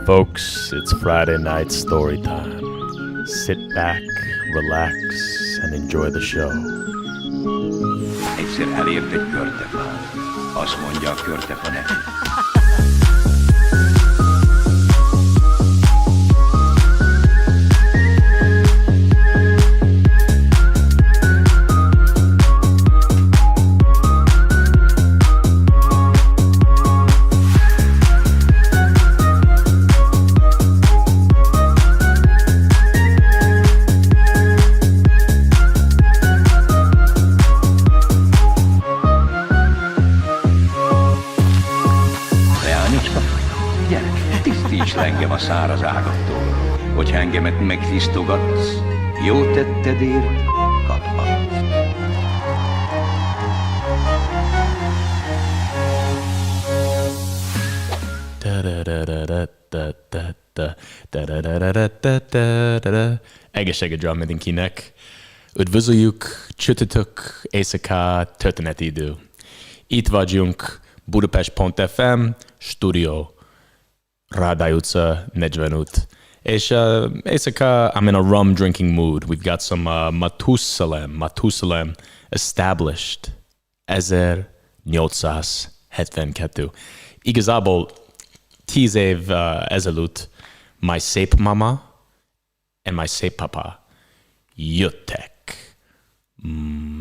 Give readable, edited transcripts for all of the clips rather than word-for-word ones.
Folks, it's Friday night story time. Sit back, relax, and enjoy the show. Egyszer elért egy körtefán. Azt mondja a körtefa neki. Engem a száraz ágattól, hogy engemet megtisztogatsz, jó tettedért kaphatsz. Egészségedre mindenkinek. Üdvözöljük csütörtök éjszaka történeti idő. Itt vagyunk Budapest.fm stúdió. Rádály utca 45. És éjszaka I'm in a rum drinking mood. We've got some Matusalem established 1872. Igazából 10 év ezelőtt my szép mama and my szép papa jöttek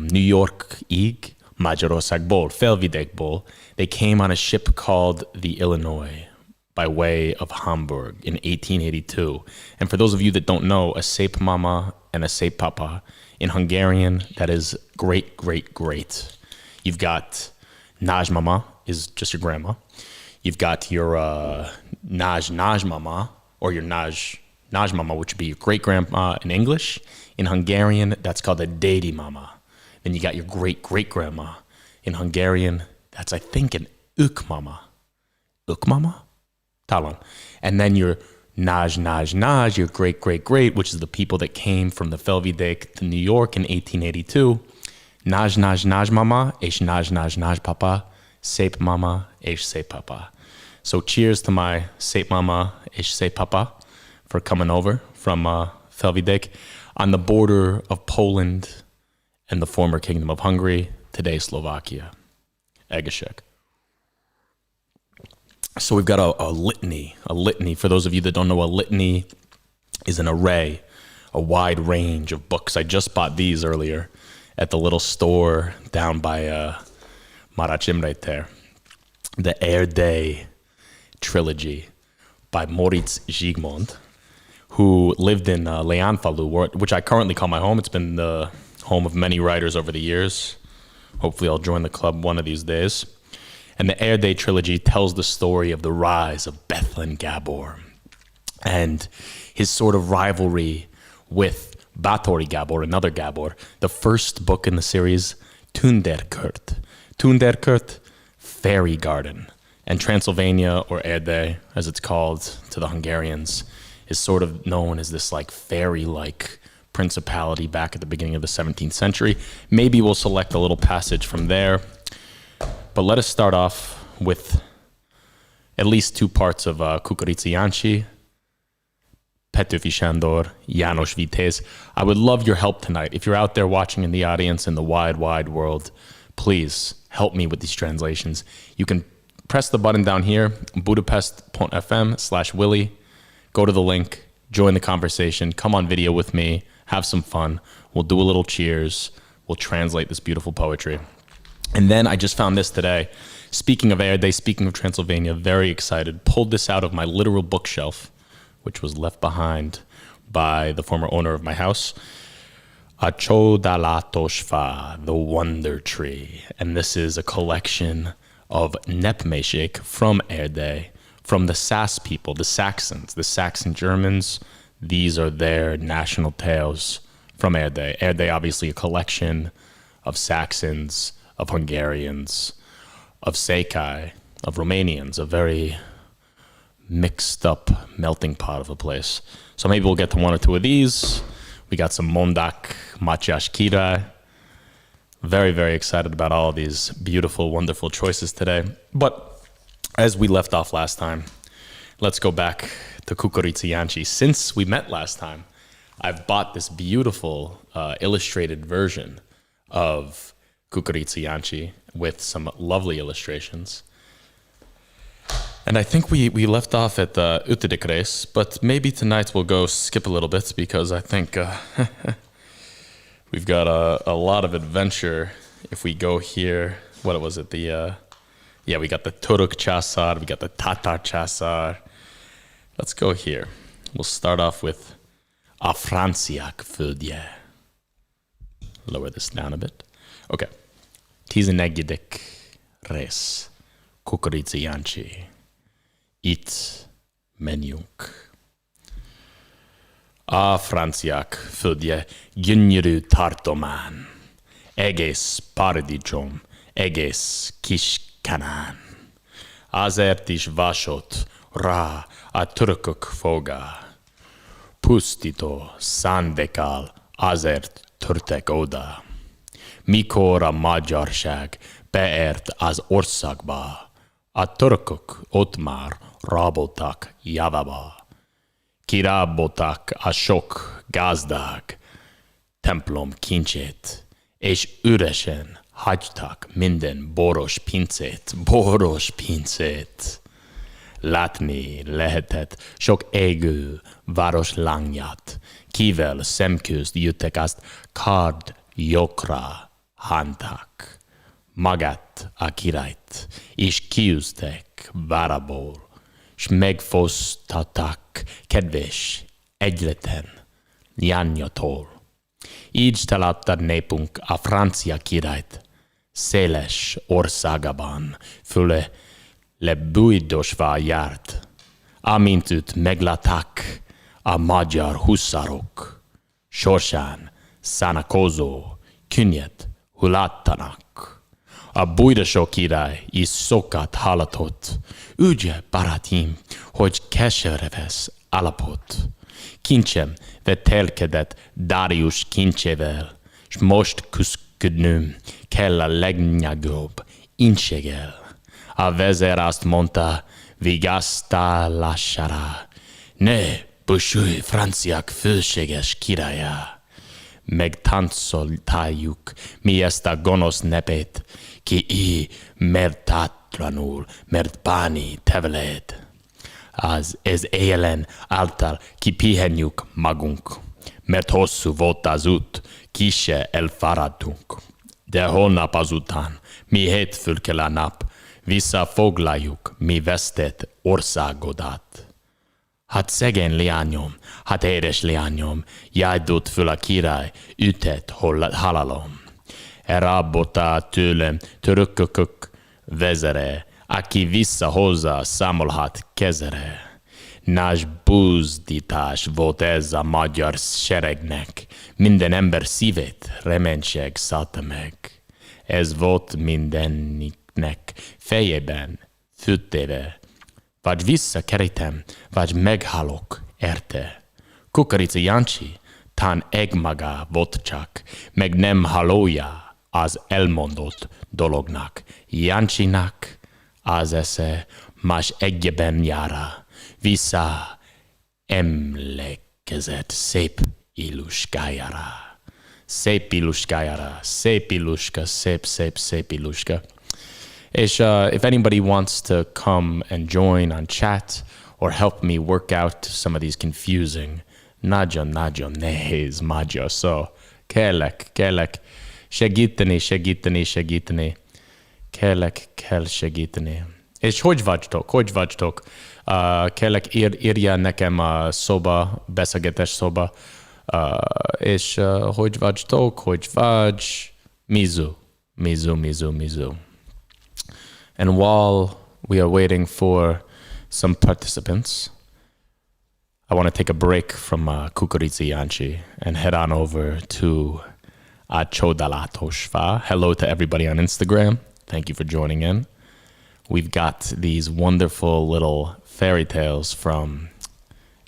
New Yorkig, Magyarországból, Felvidékból. They came on a ship called the Illinois by way of Hamburg in 1882. And for those of you that don't know, a szép mama and a szép papa, in Hungarian, that is great, great, great. You've got nagymama is just your grandma. You've got your nagymama, or your nagymama, which would be your great-grandma in English. In Hungarian, that's called a dédi mama. Then you got your great-great-grandma. In Hungarian, that's, I think, an őkmama. Őkmama? Talon. And then your nagy, your great-great-great, which is the people that came from the Felvidék to New York in 1882. Nagy-mama és nagy-papa, szép mama és szép papa. So cheers to my szép mama és szép papa for coming over from Felvidék on the border of Poland and the former Kingdom of Hungary, today Slovakia. Egészség. So we've got a litany. For those of you that don't know, a litany is an array, a wide range of books. I just bought these earlier at the little store down by Maracim right there. The Erdély trilogy by Moritz Zsigmond, who lived in Leánfalu, which I currently call my home. It's been the home of many writers over the years. Hopefully I'll join the club one of these days. And the Erdély trilogy tells the story of the rise of Bethlen Gábor and his sort of rivalry with Báthori Gábor, another Gábor. The first book in the series, Tündérkört. Tündérkört, Fairy Garden. And Transylvania, or Erdély, as it's called to the Hungarians, is sort of known as this like fairy-like principality back at the beginning of the 17th century. Maybe we'll select a little passage from there. But let us start off with at least two parts of Kukorici Jancsi, Petőfi Sándor, János Vitéz. I would love your help tonight. If you're out there watching in the audience in the wide, wide world, please help me with these translations. You can press the button down here, budapest.fm/Willie. Go to the link, join the conversation, come on video with me, have some fun. We'll do a little cheers. We'll translate this beautiful poetry. And then I just found this today. Speaking of Erdély, speaking of Transylvania, very excited. Pulled this out of my literal bookshelf, which was left behind by the former owner of my house. A Csodálatos Fa, the Wonder Tree. And this is a collection of nepmesek from Erdély, from the Sasz people, the Saxons, the Saxon Germans. These are their national tales from Erdély. Erdély, obviously a collection of Saxons, of Hungarians, of Székely, of Romanians, a very mixed up melting pot of a place. So maybe we'll get to one or two of these. We got some Mondak, Matyás Király. Very, very excited about all of these beautiful, wonderful choices today. But as we left off last time, let's go back to Kukurici Janci. Since we met last time, I've bought this beautiful illustrated version of Kukurici Janci with some lovely illustrations. And I think we left off at the Utedikres, but maybe tonight we'll go skip a little bit because I think we've got a lot of adventure if we go here. What was it? We got the Turuk Chasar, we got the Tatar Chasar. Let's go here. We'll start off with A Franciák földje. Lower this down a bit. Okay. 11. rész. Kukurici Janci. Itt menjünk. A franciák földje gyönyörű tartomány. Egész paradicsom, egész kis Kanán. Azért is vasott rá a törökök foga. Pusztító szándékkal azért törtek oda. Mikor a magyarság beért az országba, a törökök ott már raboltak javába. Kiraboltak a sok gazdag templom kincsét, és üresen hagytak minden boros pincét. Látni lehetett sok égő város lányát, kivel szemközt jöttek, azt kardjokra hányták. Magát a királyt is kiűztek várából, s megfosztották kedves egyletlen lányától. Így találta népünk a francia királyt, széles országában, föle lebújdosva járt. Amint őt meglátták a magyar huszárok, sorsán szánakozó könnyed hullattanak. A bújdosó király is sokat hallatott, ugye, barátim, hogy keserves állapot. Kincsem vetelkedett Darius kincsével, s most küzdködnöm kell a legnagyobb incséggel. A vezér azt mondta, vigasztalására, ne búsulj franciák főséges királya. Megtáncoltáljuk mi ezt a gonosz nepét, ki így méltatlanul, mert bánni te veled. Ez éjjelen által kipihenjük magunk, mert hosszú volt az út, ki se elfáradtunk. De holnap azután, mi hétfőn kell a nap, visszafoglaljuk mi vesztett országodat. Hát szegény leányom, hát édes leányom, jájdott föl a király, ütett halálom. Elrabolta tőlem törökök vezere, aki visszahozza számolhat kezere. Nagy buzdítás volt ez a magyar seregnek, minden ember szívét reménység szállta meg. Ez volt mindeniknek fejében fűtéve, vagy visszakerítem, vagy meghalok érte. Kukurici Janci tán egmaga volt csak, meg nem hallója az elmondott dolognak. Jancinak az esze más egyben jára, vissza emlékezett szép iluskájára. Szép iluskájára, szép iluska, szép iluska. És if anybody wants to come and join on chat or help me work out some of these confusing nagyon nehéz magyar szó, kérlek, segíteni. Kell segíteni. És hogy vagytok? Kérlek, írja nekem a szóba, beszélgetés szóba, és hogy vagy, mizu. And while we are waiting for some participants, I want to take a break from Kukurici Janci and head on over to Csodalatosfa. Hello to everybody on Instagram. Thank you for joining in. We've got these wonderful little fairy tales from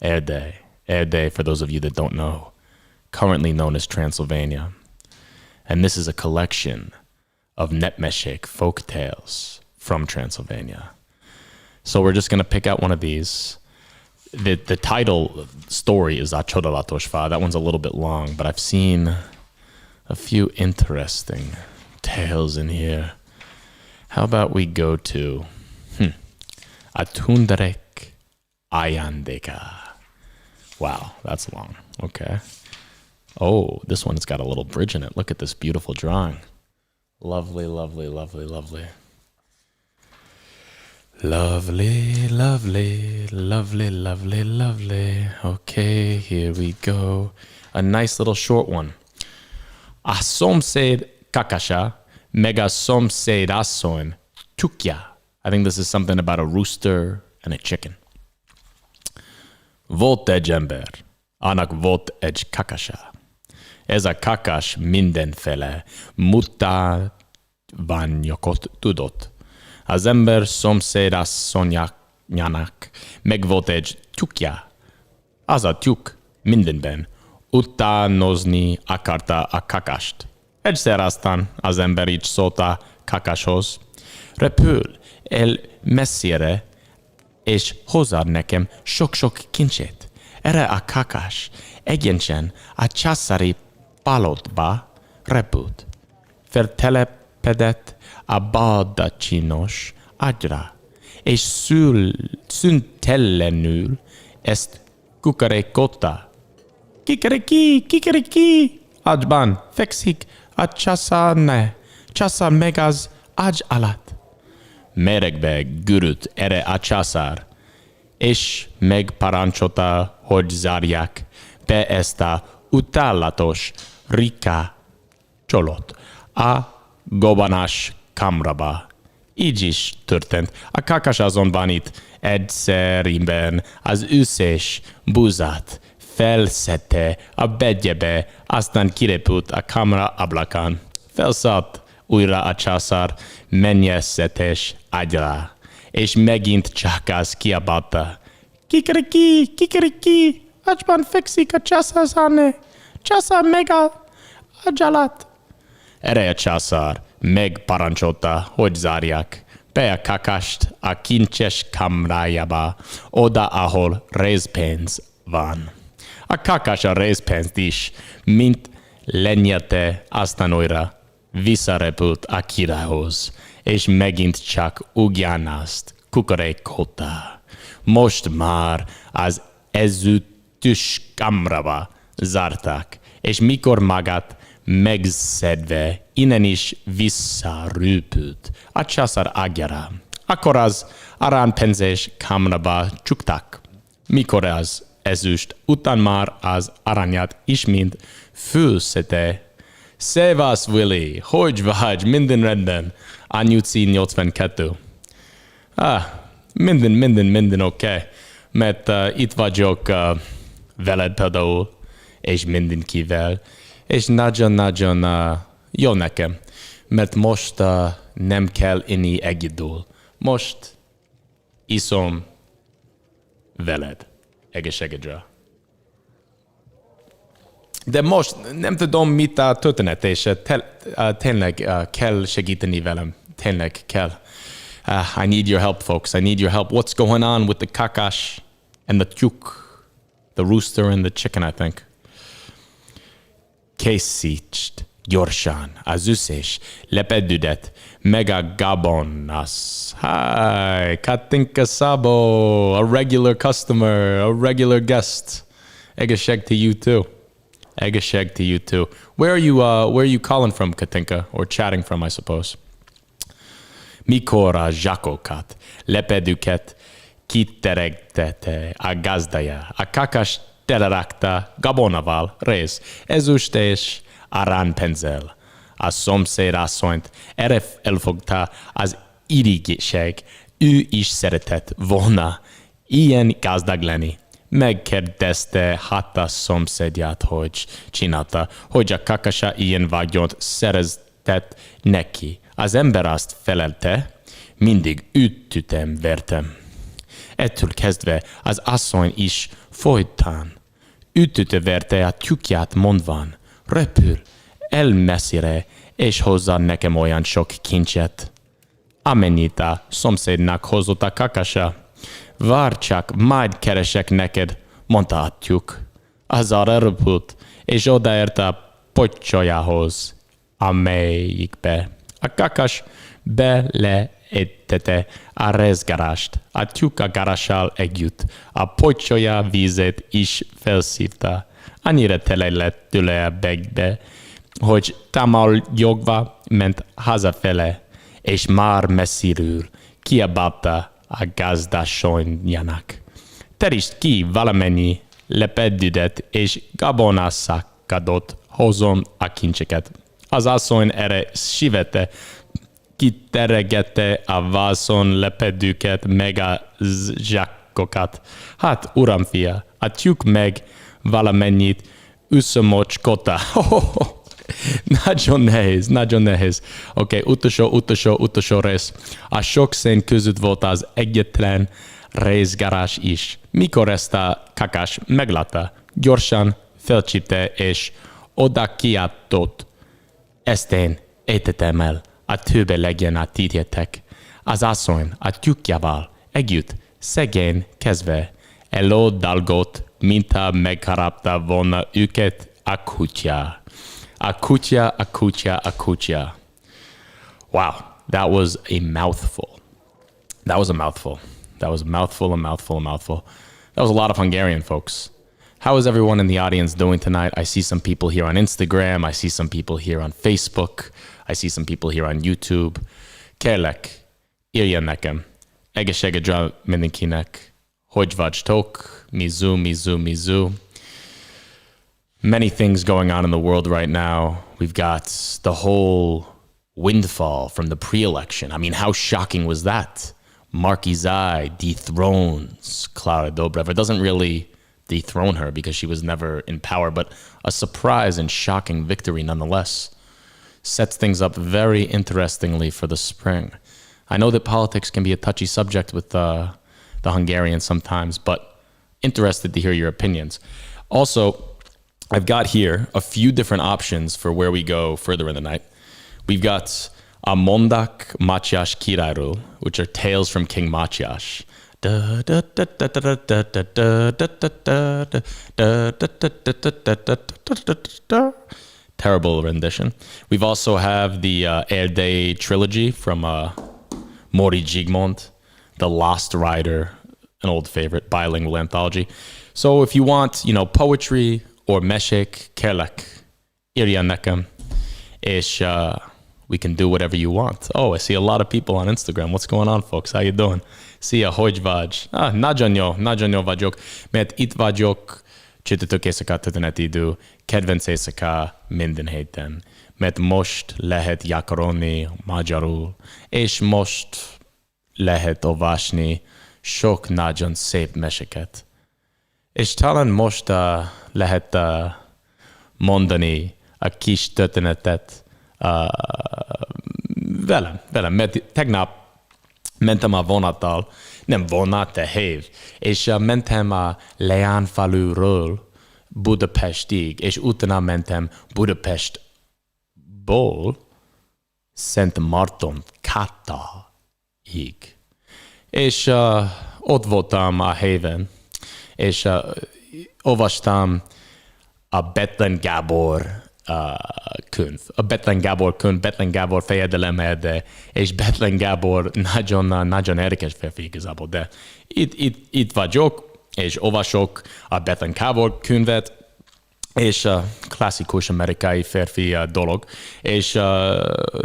Erdély. Erdély, for those of you that don't know, currently known as Transylvania. And this is a collection of Netmesek folk tales from Transylvania. So we're just going to pick out one of these. The title story is A Csodálatos Fa. That one's a little bit long, but I've seen a few interesting tales in here. How about we go to A Tunderek Ajándéka. Wow, that's long. Okay. Oh, this one's got a little bridge in it. Look at this beautiful drawing. Lovely, lovely, lovely, lovely. Lovely, lovely, lovely, lovely, lovely. Okay, here we go. A nice little short one. A szomszéd kakasa, meg a szomszéd asszony tyúkja. I think this is something about a rooster and a chicken. Volt egy ember, annak volt egy kakasa. Ez a kakas mindenféle mutatmányokat tudott. Az ember szomszéd asszonyának meg volt egy tyúkja. Az a tyúk mindenben utánozni akarta a kakast. Egyszer aztán az ember így szólt a kakashoz. Repül el messzire, és hozzad nekem sok-sok kincsét. Erre a kakas egyenesen a császári palotba repült. Feltelepedett a baldacsinos ágyra, és szüntelenül ezt kukarékolta. Kikeriki, kikeriki! Ágyban fekszik a császár meg az ágy alatt. Meregbe gürült erre a császár, és megparancsolta, hogy zárják be ezt a utálatos rikácsolót a gobbanás kamrába. Így is történt. A kakas azonban itt egyszerűen az összes búzát felszedte a bedjebe, aztán kirepült a kamra ablakán. Felszállt újra a császár mennyezetes ágyra, és megint csak az kiabálta. Kikeriki, kikeriki, ágyban fekszik a császár száne, császár meg a ágy alatt. Erre a császár megparancsolta, hogy zárják be a kakast a kincses kamrájába, oda, ahol részpénz van. A kakas a részpénzt is, mint lenyelte, aztán újra visszarepült a királyhoz, és megint csak ugyanazt kukorékolta. Most már az ezüstös kamrába zárták, és mikor magát megszedve innen is visszaröpült a császár ágyára. Akkor az aranypénzes kamrába csukták. Mikor az ezüst után már az aranyat ismét fölszedte. Szevasz, Willie! Hogy vagy? Minden rendben. Anyuci 82. Minden oké. Mert itt vagyok veled például, és mindenkivel. És nagyon jó nekem, mert most nem kell inni egyedül. Most iszom veled egészségedre. De most nem tudom, mit a történet, és tényleg kell segíteni velem. Tényleg kell. I need your help, folks. I need your help. What's going on with the kakas and the tyúk? The rooster and the chicken, I think. Készítsd gyorsan az összes lepedődet meg a gabonasz. Hi, Katinka Sabo, a regular customer, a regular guest. Egészség to you too. Egészség to you too. Where are you calling from, Katinka, or chatting from, I suppose? Mikor a zsákokat, lepedőket kiteregtette a gazdája, a kakas telerakta gabonával, rész, ezüst és aranypénzzel. A szomszéd asszonyt erre elfogta az irigység, ő is szeretett volna ilyen gazdag lenni. Megkérdezte hát a szomszédját, hogy csinálta, hogy a kakasa ilyen vagyont szereztett neki. Az ember azt felelte, mindig ütöttem, vertem. Ettől kezdve az asszony is folytán ütötte verte a tyúkját mondván, repül el messzire, és hozza nekem olyan sok kincset. amennyit a szomszédnak hozott a kakasa. Várj csak, majd keresek neked, mondta a tyúk. Az arra röpült, és odaért a pocsolyához, amelyikbe a kakas beleétette a rezgarást. A tyúk a garással együtt a pocsolya vízét is felszívta. Annyira tele lett tőle a begbe, hogy támoljogva ment hazafele, és már messziről kiabálta a gazdasonyjának. Terítsd ki valamennyi lepedődet, és gabonaszakadot hozom a kincseket. Az asszony erre sivete, kiteregette a vászon lepedőket meg a zsákokat. Hát, uramfia, a tyúk meg valamennyit összemocskolta. Nagyon nehéz. Oké, utolsó rész. A sok szén között volt az egyetlen részgarázs is. Mikor ezt a kakás meglátta, gyorsan felcsípte és oda kiáltott. Ezt én étetem el, a többe legyen a titjetek. Az asszony a tyúkjával együtt szegény kezdve elodalgott, mintha megharapta volna őket a kutya. A kutya. Wow, that was a mouthful. That was a mouthful. That was a mouthful. That was a lot of Hungarian, folks. How is everyone in the audience doing tonight? I see some people here on Instagram. I see some people here on Facebook. I see some people here on YouTube. Kérlek, írjen nekem. Egészségedre mindenkinek. Hogy vagytok? Mizu. Many things going on in the world right now. We've got the whole windfall from the pre-election. I mean, how shocking was that? Markizai dethrones Clara Dobrev. It doesn't really dethrone her because she was never in power, but a surprise and shocking victory nonetheless. Sets things up very interestingly for the spring. I know that politics can be a touchy subject with the Hungarians sometimes, but interested to hear your opinions. Also, I've got here a few different options for where we go further in the night. We've got a Mondak Mátyás Királyról, which are tales from King Mátyás. Terrible rendition. We've also have the Erdei trilogy from Mori Zsigmond, The Lost Rider, an old favorite, bilingual anthology. So if you want, poetry or meshek, kérlek, írja nekem, és we can do whatever you want. Oh, I see a lot of people on Instagram. What's going on, folks? How you doing? Szia, hogy vagy? Nagyon jó vagyok, mert itt vagyok csütörtök éjszaka történeti idő, kedvenc éjszaka minden héten, mert most lehet gyakorolni magyarul, és most lehet olvasni sok nagyon szép meseket. És talán most lehet mondani a kis történetet velem, mert tegnap mentem a vonattal, nem vonat, de hév, és mentem a Leánfaluról Budapestig, és utána mentem Budapestból Szent Marton Kataig. És ott voltam a héven, és olvastam a Bethlen Gábor könyv. A Bethlen Gábor fejedelemerde, és Bethlen Gábor nagyon érdekes férfi igazából, de itt vagyok, és olvasok a Bethlen Gábor könyvet, és klasszikus amerikai férfi dolog, és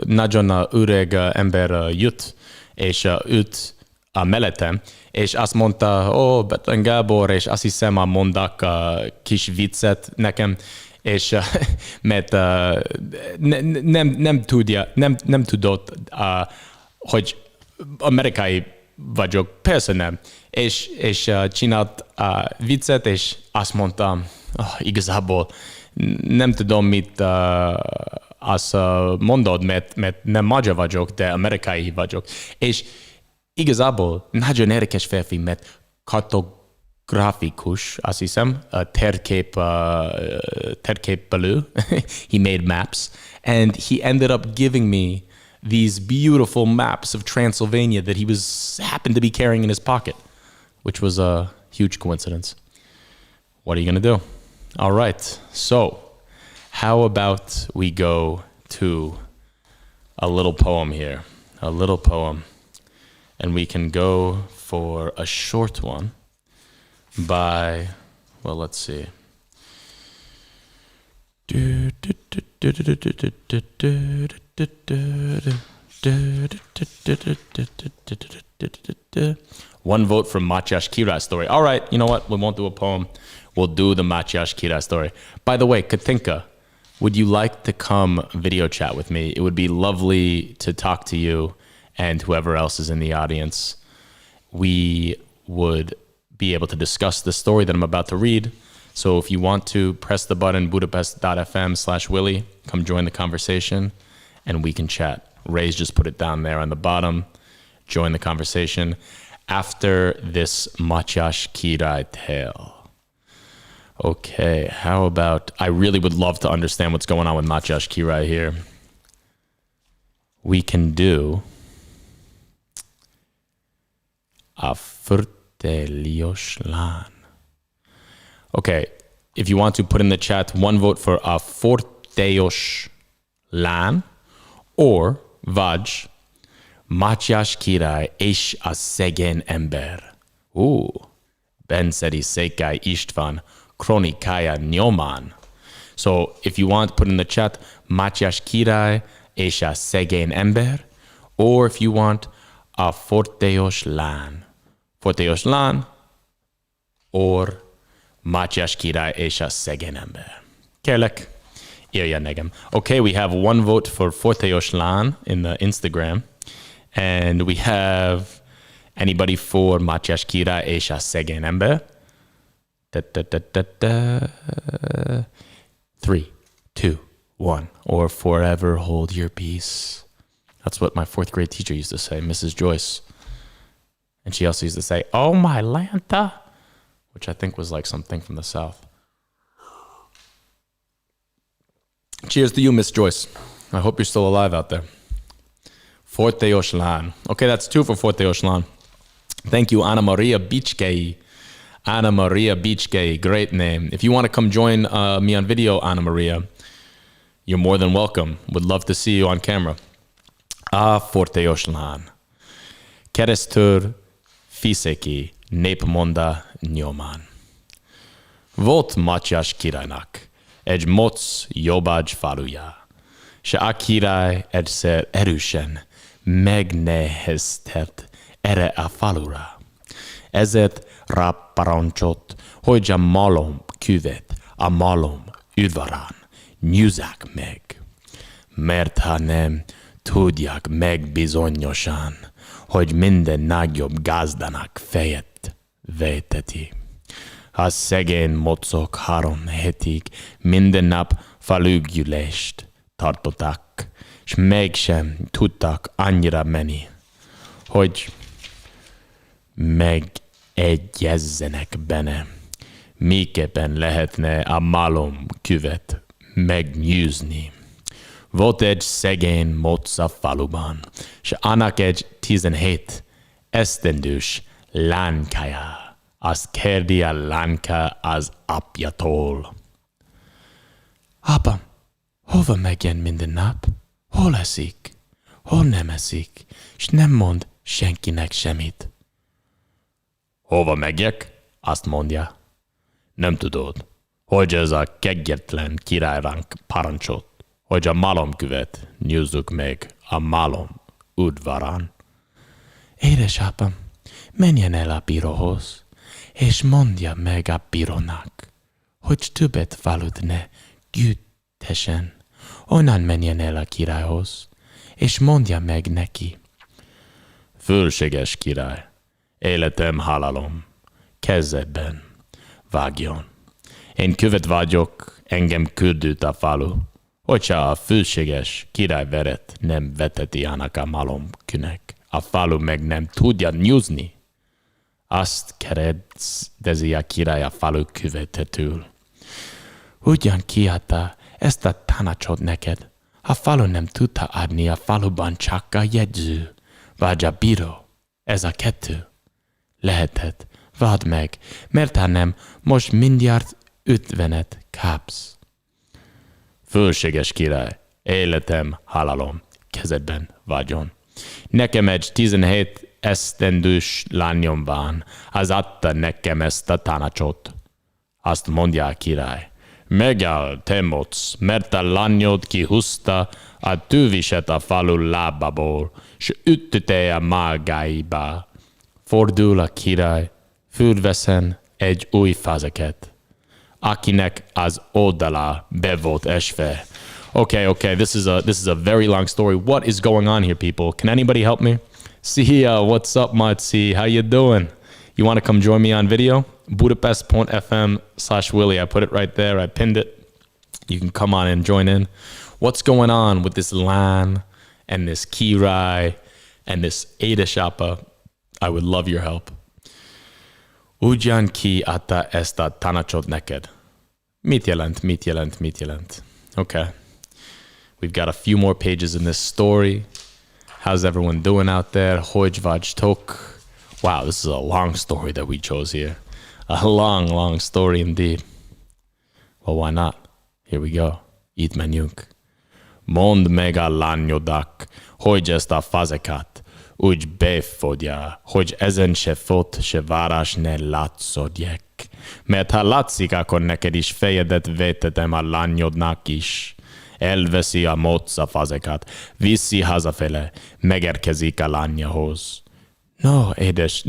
nagyon öreg ember jött, és őt a mellettem, és azt mondta, Bethlen Gábor, és azt hiszem mondak kis viccet nekem, és mert nem tudott, hogy amerikai vagyok, persze nem, és csinált viccet, és azt mondtam, igazából nem tudom, mit azt mondod, mert nem magyar vagyok, de amerikai vagyok. És igazából nagyon érdekes férfi, mert kartografikus, azt hiszem, térképelő. He made maps, and he ended up giving me these beautiful maps of Transylvania that he happened to be carrying in his pocket, which was a huge coincidence. What are you going to do? All right. So how about we go to a little poem here, a little poem, and we can go for a short one by, well, let's see. One vote for Matyas Király story. All right, you know what? We won't do a poem. We'll do the Matyas Király story. By the way, Katinka, would you like to come video chat with me? It would be lovely to talk to you and whoever else is in the audience. We would be able to discuss the story that I'm about to read. So if you want to, press the button budapest.fm/Willie, come join the conversation, and we can chat. Ray's just put it down there on the bottom. Join the conversation after this Matyas Király tale. Okay, how about, I really would love to understand what's going on with Matyas Király here. We can do a Fortelios Lán. Okay, if you want to put in the chat, one vote for a Fortelios Lán, or Vaj, Matyas Király és a szegény ember. Benszeri Székely István kronikája nyomán. So if you want, put in the chat, Matyas Király és a szegény ember, or if you want, a Fortelios Lán. Fortelios Lán, or Matyas Király és a szegény ember. Kérlek, írja negem. Okay, we have one vote for Fortelios Lán in the Instagram. And we have anybody for Matyas Király és a szegény ember? 3, 2, 1. Or forever hold your peace. That's what my 4th grade teacher used to say, Mrs. Joyce. And she also used to say, oh my Lanta, which I think was like something from the South. Cheers to you, Miss Joyce. I hope you're still alive out there. Fortelios Lán. Okay, that's 2 for Fortelios Lán. Thank you, Anna Maria Bichkei. Anna Maria Bichkei, great name. If you want to come join me on video, Anna Maria, you're more than welcome. Would love to see you on camera. Fortelios Lán. Keresztül Fiszeki népmonda nyomán. Volt Matyas Királynak egy moc jobbágy faluja, s a király egyszer erősen megneheztett erre a falura. Ezért ráparancsolt, hogy a malom küvet a malom udvarán nyúzzák meg. Mert ha nem tudják meg bizonyosan, hogy minden nagyobb gazdának fejet veteti. A szegény mocok 3 hétig minden nap falugyűlést tartottak, és mégsem tudtak annyira menni, hogy megegyezzenek benne, miképpen lehetne a malom küvet megnyúzni. Volt egy szegény moc a faluban, és annak egy 17 esztendős lánykája. Azt kérdi a lányka az apjától. Apa, hova megjön minden nap? Hol eszik? Hol nem eszik? És nem mond senkinek semmit. Hova megyek? Azt mondja. Nem tudod, hogy ez a kegyetlen király ránk parancsolt, hogy a malomküvet nyúzzuk meg a malom udvarán. Édesapám, menjen el a bíróhoz, és mondja meg a bírónak, hogy többet falut ne gyűjthessen. Onnan menjen el a királyhoz, és mondja meg neki. Fölséges király, életem halálom, kezedben vágjon. Én követ vagyok, engem küldött a falu, hogyha a fölséges király veret nem veteti annak a malomkűnek, a falu meg nem tudja nyúzni. Azt kérdezi a király a falu követetől. Ugyan kiadta ezt a tanácsot neked, A falu nem tudta adni a faluban csak a jegyző, vagy a bíró. Ez a kettő. Lehetett. Vedd meg, mert ha nem, most mindjárt 50 kapsz. Fölséges király, életem, halálom, kezedben vagyon. Nekem egy 17 esztendős lányom van, az adta nekem ezt a tanácsot. Azt mondja a király, megáll, te moc, mert a lányod kihúzta a tűviset a falu lábából, s ütötte a magáiba. Fordul a király, fölveszen egy új fazeket, akinek az oldala be volt esve. Okay, this is a very long story. What is going on here, people? Can anybody help me? Sia, what's up, Matsi? How you doing? You want to come join me on video? Budapest.fm/Willie. I put it right there. I pinned it. You can come on and join in. What's going on with this Lan and this Kirai and this Édesapa? I would love your help. Ugyan ki adta ezt a tanácsot neked? Mit jelent? Okay. We've got a few more pages in this story. How's everyone doing out there? Hogy vagytok? Wow, this is a long story that we chose here. A long story indeed. Well, why not? Here we go. Itt menjünk. Mondd meg a lányodnak, hogy ezt a fazekat úgy befogja, hogy ezen se fot, se várás ne látszódjék. Mert ha látszik, akkor neked is fejedet vetetem a lányodnak is. Elveszi a moc a fazekat, viszi hazafele, megérkezik a lányhoz. No, édes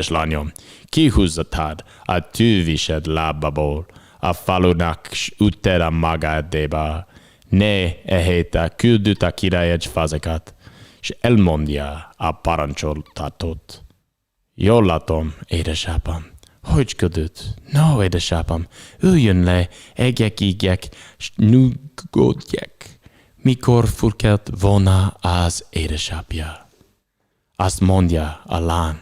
lányom, kihúzatad a tűvised lábából, a falunak s üted a magádéba. Ne ehelyte küldött a király egy fazekat, és elmondja a parancsoltatót. Jól látom, édesapám. Hogy küldött? No, édesapám, üljön le, egyek, s nyugodjek. Mikor furkelt volna az édesapja? Azt mondja a lány.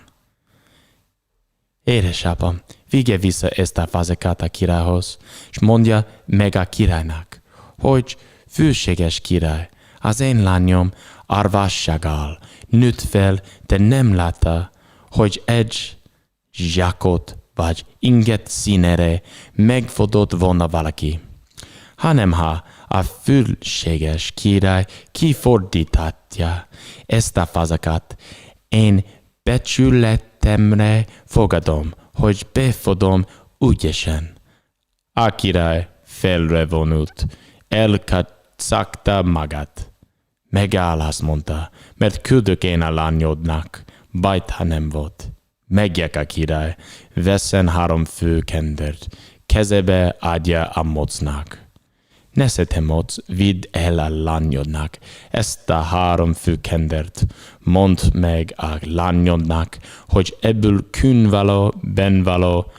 Édesapám, vigye vissza ezt a fazekat a királyhoz, és mondja meg a királynak, hogy főséges király, az én lányom arvassággal nőtt fel, de nem látta, hogy egy zsákot vagy inget színére megfogott volna valaki, hanem ha a főséges király kifordítatja ezt a fazekat, én becsületemre fogadom, hogy befogom ügyesen. A király felre vonult, elkacagta magát. Megáll, azt mondta, mert küldök én a lányodnak, bajt, ha nem volt. Megjek a király, veszen 3 főkendert, kezebe adja a mocnak. Nesze te moc, vidd el a lányodnak ezt a 3 főkendert, mondd meg a lányodnak, hogy ebből kűnvaló, benvaló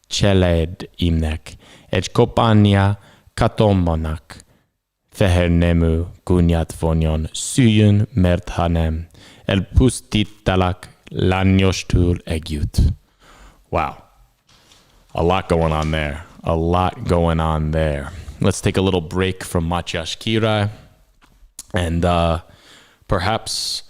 cseládimnek, egy kopánya katomának, fehér nemű kunyát vonjon, szüljön, mert ha nem, elpusztítalak lányostól együtt. Wow. A lot going on there. Let's take a little break from Matyás Király, and perhaps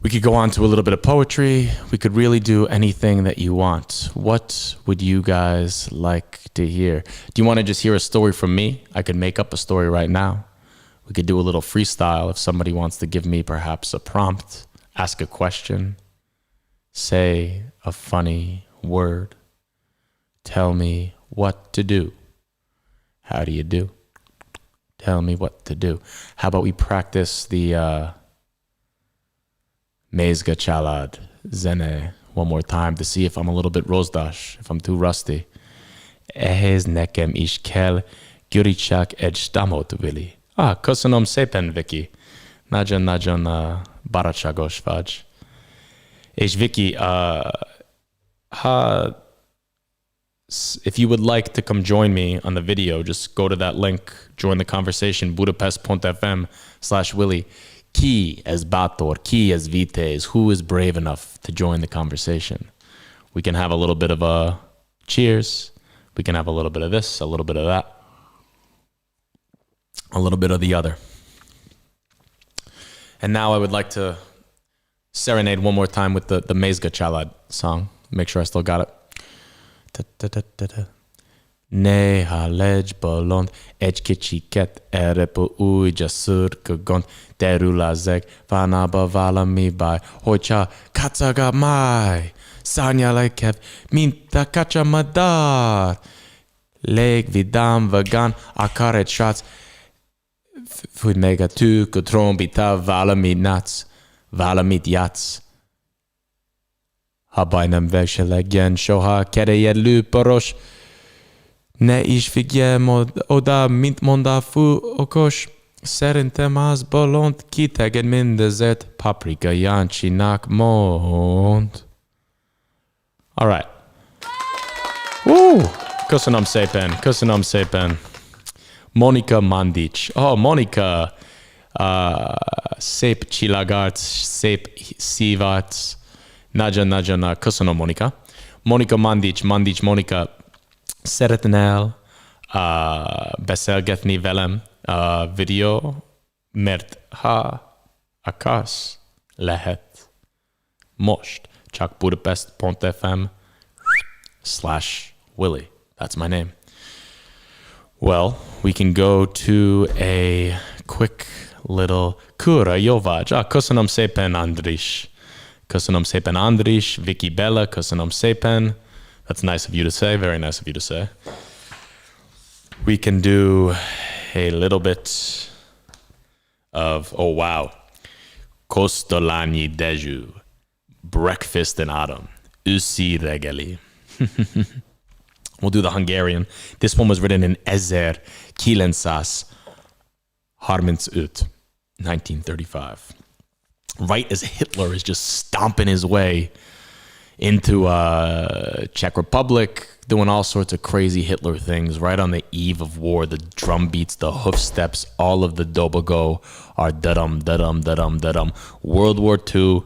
we could go on to a little bit of poetry. We could really do anything that you want. What would you guys like to hear? Do you want to just hear a story from me? I could make up a story right now. We could do a little freestyle if somebody wants to give me perhaps a prompt, ask a question, say a funny word, tell me what to do. How do you do? Tell me what to do. How about we practice the Mézga Család zene one more time to see if I'm a little bit rozdas, if I'm too rusty. Ehhez nekem is kell gyűjtsák egy stamot, Willie. Köszönöm szépen, Vicky. Nagyon barátságos vagy. És Vicky, if you would like to come join me on the video, just go to that link, join the conversation, budapest.fm/Willie. Ki ez bátor, ki ez vitéz, who is brave enough to join the conversation? We can have a little bit of a cheers. We can have a little bit of this, a little bit of that, a little bit of the other. And now I would like to serenade one more time with the Mezga Chalad song. Make sure I still got it. Néha legy egy kicsiket erre po új szürke gond, derül ezek vánába valami baj, hogyha kacaga máj, szárnyalikev, mint a kacsamadár. Légvidám vagán, akar egy srác, fújt meg a tűk, a trombita, valamit játsz. Ha baj nem veselegjen soha, keréjed lőporos, ne is figyelj oda, mint mond a fú okos. Szerintem az bolond, kiteged mindezért, Paprika Jancsinak mond. Alright. Woo! Köszönöm szépen. Monika Mandic. Oh, Monika. Szép csillagarc, szép szívarc. Nagyon, köszönöm, Monika. Monika Mandic, Monika. Szeretnél beszélgetni velem videó, mert ha akarsz, lehet most. Csak budapest.fm/Willie. That's my name. Well, we can go to a quick little Kura Jovaj. Köszönöm szépen, Andris. Köszönöm szépen, Andris. Vicky Bella, köszönöm szépen. That's nice of you to say. Very nice of you to say. We can do a little bit of, oh wow, Kostolányi Dezső, Breakfast in Autumn, Őszi reggeli. We'll do the Hungarian. This one was written in 1935. Right as Hitler is just stomping his way into Czech Republic, doing all sorts of crazy Hitler things right on the eve of war. The drum beats, the hoof steps, all of the dobogo are da-dum, da-dum, da-dum, da-dum. World War II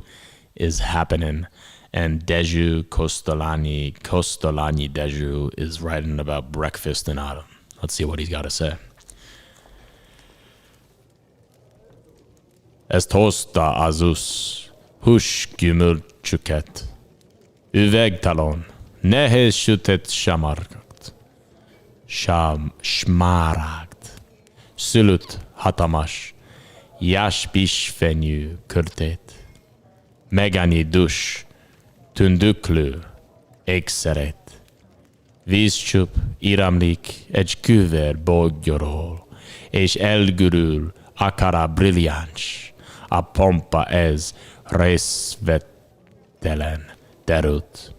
is happening, and Dezső Kostolányi Dezső is writing about breakfast in autumn. Let's see what he's got to say. Ezt hozta Azus, hús gyümölcsöket, üvegtalon, nehéz sütött smaragd, szülött hatalmas, jáspis fenyő körtét, megannyi dus, tündöklő, ékszeret, vízcsup iramlik egy küver boltjáról, és elgürül akár brilliáns, a pompa ez részvetelen derült.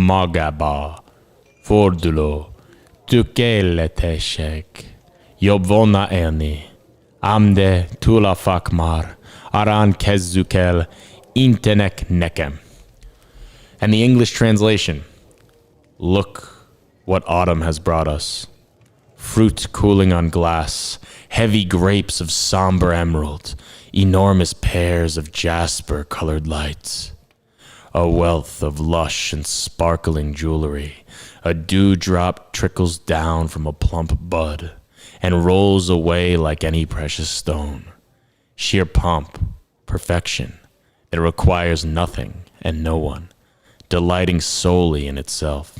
Magába forduló, tökéletesek, jobb volna élni, ám de túl a fák már, arán kezdjük el, intenek nekem. And the English translation, look what autumn has brought us. Fruit cooling on glass, heavy grapes of somber emerald, enormous pears of jasper-colored lights, a wealth of lush and sparkling jewelry. A dewdrop trickles down from a plump bud and rolls away like any precious stone. Sheer pomp, perfection, it requires nothing and no one, delighting solely in itself.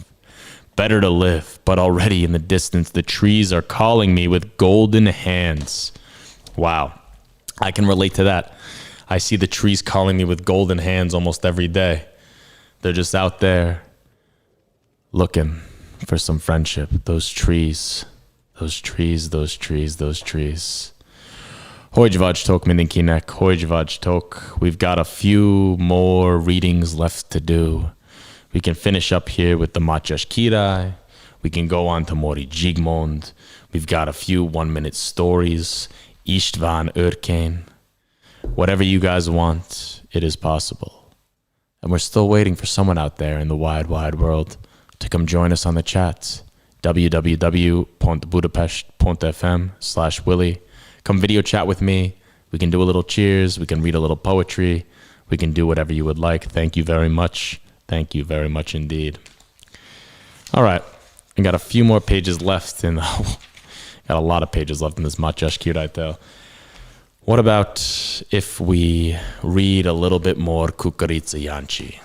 Better to live, but already in the distance the trees are calling me with golden hands. Wow, I can relate to that. I see the trees calling me with golden hands almost every day. They're just out there looking for some friendship. Those trees. Hogy vagytok mindenkinek, hogy vagytok. We've got a few more readings left to do. We can finish up here with the Mátyás Király. We can go on to Mori Zsigmond. We've got a few 1-minute stories. István Örkény. Whatever you guys want, it is possible. And we're still waiting for someone out there in the wide, wide world to come join us on the chats. www.budapest.fm/Willie. Come video chat with me. We can do a little cheers. We can read a little poetry. We can do whatever you would like. Thank you very much. Thank you very much indeed. All right. I got a few more pages left got a lot of pages left in this Mátyás Király tale. What about if we read a little bit more Kukurica Jancsi?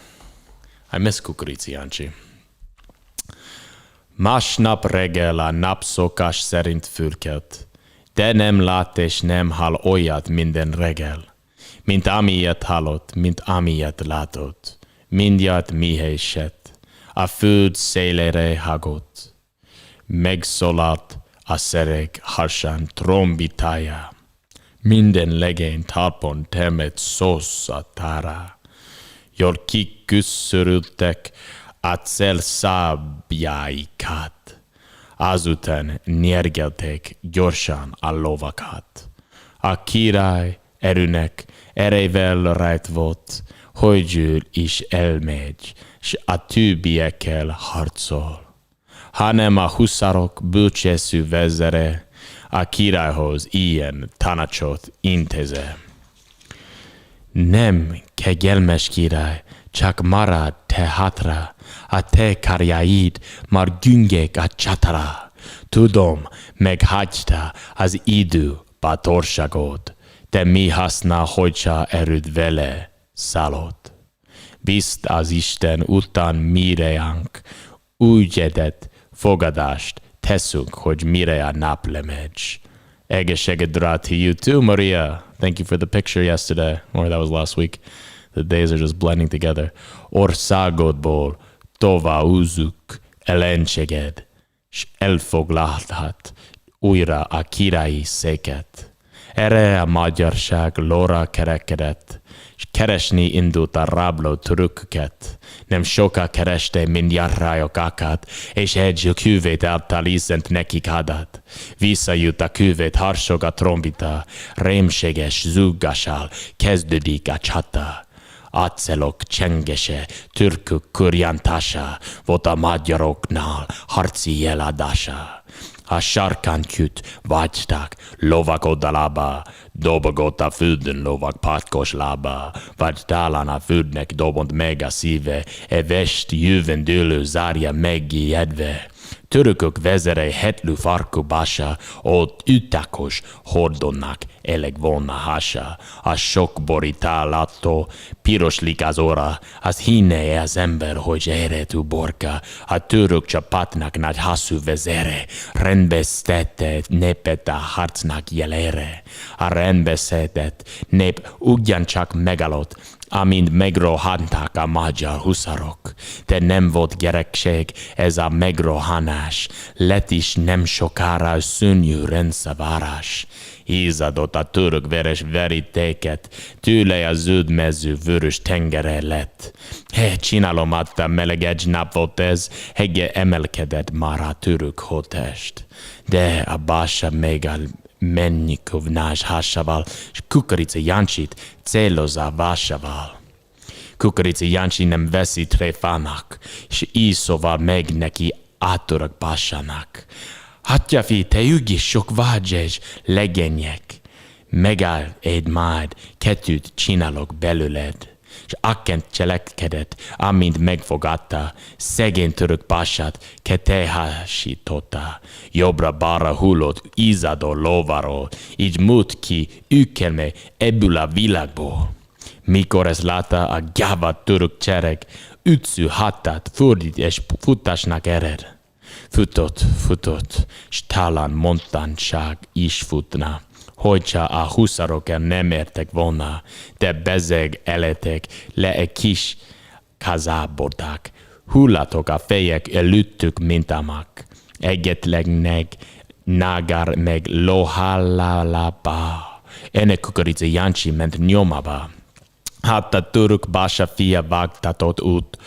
I miss Kukurica Jancsi. Másnap reggel a napszokás szerint fürkelt, de nem lát és nem hall olyat minden reggel, mint amilyet hallott, mint amilyet látott. Mindjárt mihelyesett, a föld szélére hagott. Megszólalt a szereg harsan trombitája. Minden legény talpon termett szószatára. Jól kiküszörültek a célszábjáikat. Azután nyergelték gyorsan a lovakat. A király erőnek erével rajt volt, hogy is elmegy, s a többiekkel harcol. Hanem a huszárok bölcseszű vezere a királyhoz ilyen tanácsot intéze. Nem, kegyelmes király, csak marad te hátra, a te karjaid már güngek a csatara. Tudom, meghagyta az idő bátorságot, de mi haszna, hogyha erőd vele szállott. Bizt az Isten után mireánk, ügyedet, fogadást teszünk, hogy mire a nap lemegy. Egészségedre to you too, Maria. Thank you for the picture yesterday, or that was last week. The days are just blending together. Országodból továbbúzzuk ellenséged, s elfoglalhat újra a királyi széket. Erre a magyarság lóra kerekedett, és keresni indult a rabló törököket. Nem soká kereste mindjárt rájuk akad, és egy küvét által iszent nekik adat. Visszajut a küvét, harsog a trombita, rémséges zúgással kezdődik a csata. Acélok csengese, türkök kurjantása, volt a magyaroknál harci jeladása. A sarkantyűt vágyták, lovak oldalába, dobogott a földön lovak patkos lába, vagy talán a földnek dobott meg a szíve, vest jövendőlő zárja megijedve. Törökök vezere hetlő farkú bása, ott ütakos hordonnak elég volna hása. A sok borítálattól piroslik az óra, az hinne az ember, hogy eredő borka. A török csapatnak nagy haszú vezere, rendbesztette népet a harcnak jelére. A rendbeszedett nép ugyancsak megalott, amint megrohanták a magyar huszárok. De nem volt gyerekség ez a megrohanás, lett is nem sokára szörnyű rendszavárás. Ízadott a török veres verítéket, tőle a zöld mező vörös tengere lett. Csinálom adta meleg egy nap volt ez, hegye emelkedett már a török holttest. De a bása még a Mennikovnás hásával, és Kukurica Jancsit célozza vásával. Kukurica Jancsi nem veszi tréfának, és így szóval meg neki átörök básának. Hatja fi, te ügis sok vágyes legények, megáll egy majd, kettőt csinálok belőled. És akkent cselekedett, amint megfogadta, szegény török pását ketehásította. Jobbra-balra hullott izadó lováról, így múlt ki ükelme ebből a világból. Mikor ezt látta a gyáva török csereg, ütsző hátát fordít és futásnak ered. Futott, s talán montánság is futna, hogyha a huszárok nem értek volna, de bezeg eletek le egy kis kazábordák. Hullatok a fejek előttük, mint amak. Egyetlegnek nágár meg lohalálába. Ennek Kukurica Jancsi ment nyomába. Hát a török bása fia vágtatott út,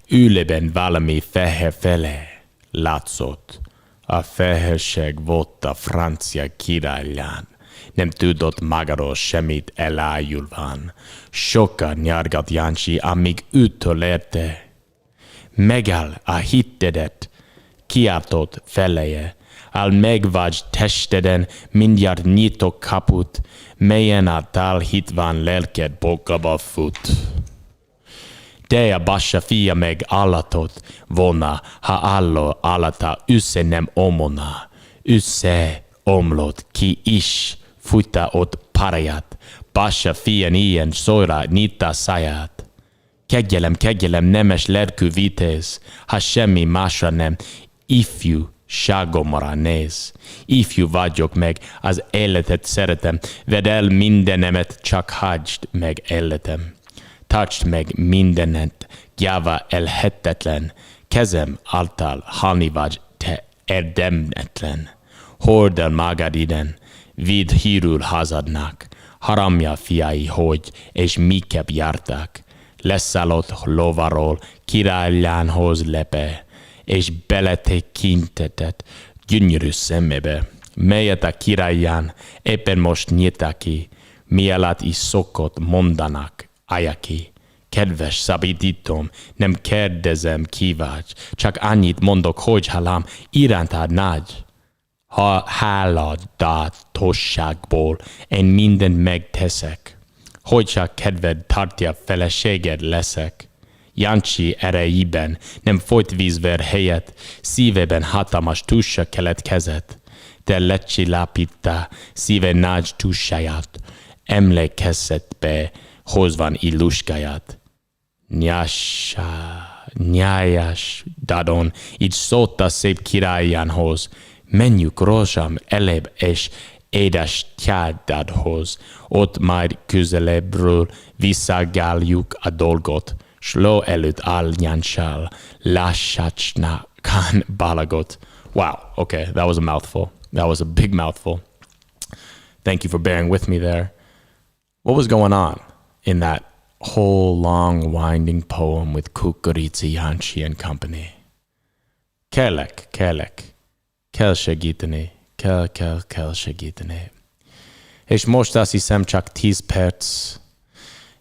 ülében valami fehér fele látszott. A fehérség volt a francia királyán. Nem tudott magáról semmit elájulván. Sokat nyargat Jancsi, amíg ütölerte. Megáll a hittedet, kiáltott feleje. Al megvágy testeden mindjárt nyitok kaput, melyen a tál hitván lelked bokába fut. De a bása fia meg állatot volna, ha álló állata össze nem omolna. Összeomlott ki is Futta åt parajat, Basha fien ilyen soira nita száját. Kegyelem, nemes lelkű vitéz, ha semmi másra nem, ifjúságomra néz. Ifjú vagyok meg, az életet szeretem, vedd el mindenemet, csak hagyd meg életem. Tartsd meg mindenet, gyáva elhetetlen, kezem által halni vagy te érdemletlen. Hord el magad iden, vidd hírül hazadnak, haramja fiai, hogy, és miképp jártak. Leszállott lovaról, királylánhoz lepe, és beletekintetett gyönyörű szemébe, melyet a királlyán éppen most nyitá ki, mielőtt is szokott mondanak, állja ki. Kedves szabadítom, nem kérdezem ki vagy, csak annyit mondok, hogy hálám irántad nagy. Ha háladatosságból én mindent megteszek, hogy csak kedved tartja feleséged leszek. Jancsi erejében nem folyt vízver helyett, szívében hatalmas tussa keletkezett. De lecsillapítta szíve nagy tussáját, emlékezett be, hozvan illuskáját. Nyájas dadon, így szólt a szép királyánhoz, menjük rózsám elébb és édes tyádadhoz, ott majd közelebbről visszagáljuk a dolgot, s ló előtt álljánssal lássácsnakán balagot. Wow, okay, that was a mouthful. That was a big mouthful. Thank you for bearing with me there. What was going on in that whole long winding poem with Kukuritsi Jancsi and company? Kérlek, kell segíteni, kell segíteni. És most azt hiszem csak 10 perc,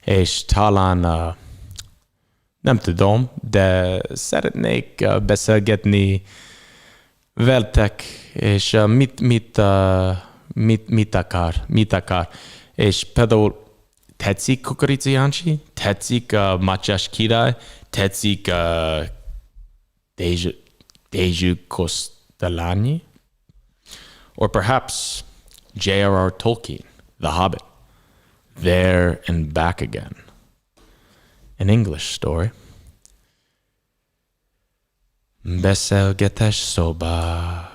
és talán nem tudom, de szeretnék beszélgetni veltek, és mit akar. És például tetszik Kukuritsi Jancsi? Tetszik Mátyás király? Tetszik Dezső Kosztolányi? Or perhaps J.R.R. Tolkien, The Hobbit, There and Back Again, an English story. Beszélgetés szoba.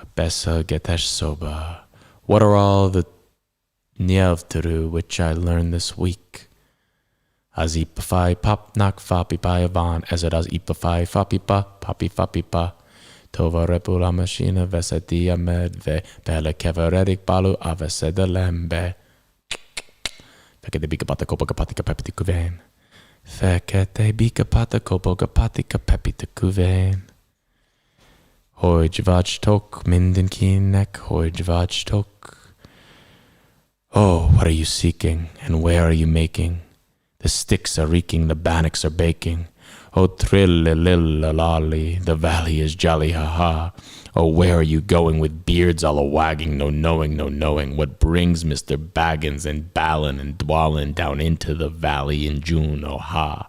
What are all the nyelvtörő which I learned this week? Az ipafai papnak fapipa van, ezért az ipafai fapipa. Tova repul a masina, veszeti a medve, belekeveredik balú a veszedelembe. Fekete bikapata kopogapatika pepiti kuvén. Fekete bikapata kopogapatika pepiti kuvén. Hogy vagytok mindenkinek, hogy vagytok. Oh, what are you seeking, and where are you making? The sticks are reeking, the bannocks are baking. Oh, trill-lil-lolly, the valley is jolly, ha-ha. Oh, where are you going with beards all a-wagging, no knowing what brings Mr. Baggins and Balin and Dwalin down into the valley in June, oh ha.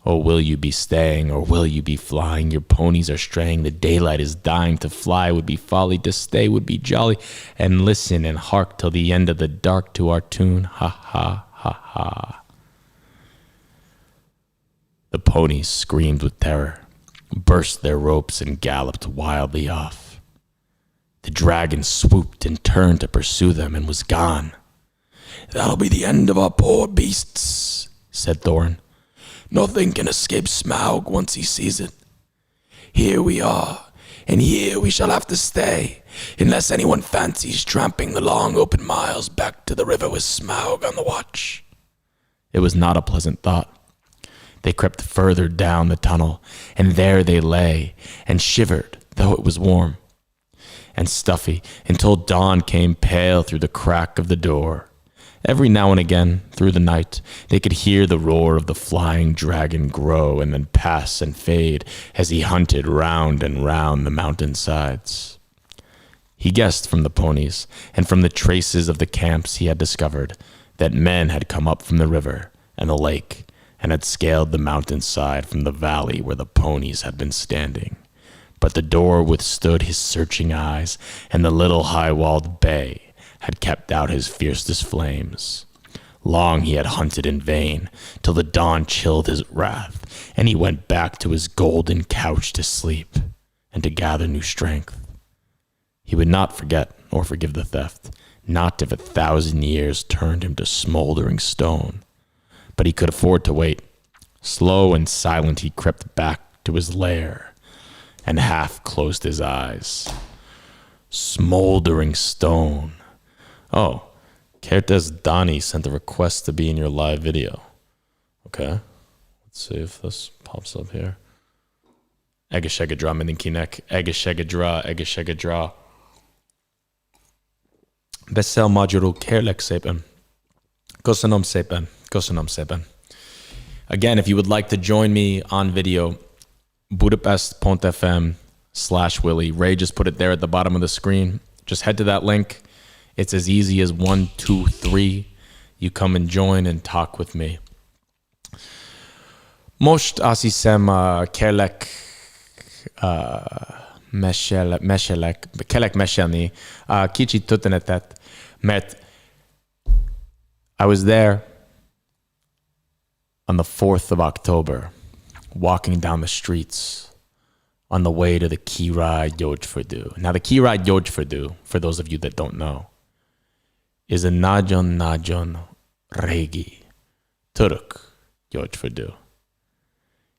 Oh, will you be staying, or will you be flying? Your ponies are straying, the daylight is dying. To fly would be folly, to stay would be jolly. And listen and hark till the end of the dark to our tune, ha-ha, ha-ha. The ponies screamed with terror, burst their ropes, and galloped wildly off. The dragon swooped and turned to pursue them and was gone. "That'll be the end of our poor beasts," said Thorin. "Nothing can escape Smaug once he sees it. Here we are, and here we shall have to stay, unless anyone fancies tramping the long open miles back to the river with Smaug on the watch." It was not a pleasant thought. They crept further down the tunnel, and there they lay, and shivered, though it was warm and stuffy, until dawn came pale through the crack of the door. Every now and again, through the night, they could hear the roar of the flying dragon grow and then pass and fade as he hunted round and round the mountain sides. He guessed from the ponies and from the traces of the camps he had discovered that men had come up from the river and the lake and had scaled the mountainside from the valley where the ponies had been standing. But the door withstood his searching eyes, and the little high-walled bay had kept out his fiercest flames. Long he had hunted in vain, till the dawn chilled his wrath, and he went back to his golden couch to sleep, and to gather new strength. He would not forget or forgive the theft, not if 1,000 years turned him to smoldering stone. But he could afford to wait. Slow and silent he crept back to his lair, and half closed his eyes. Smoldering stone. Oh, Gevertz Donnie sent a request to be in your live video. Okay, let's see if this pops up here. Egészségedre mindenkinek. Egészségedre. Beszél magyarul, kérlek szépen. Köszönöm szépen. Again, if you would like to join me on video, budapest.fm/Willie. Ray just put it there at the bottom of the screen. Just head to that link. It's as easy as 1, 2, 3. You come and join and talk with me. Most azt hiszem kellek mesélni kicsit történetet, mert I was there on the 4th of October, walking down the streets on the way to the Király Gyógyfürdő. Now, the Király Gyógyfürdő, for those of you that don't know, is a nagyon régi Turk gyógyfürdő.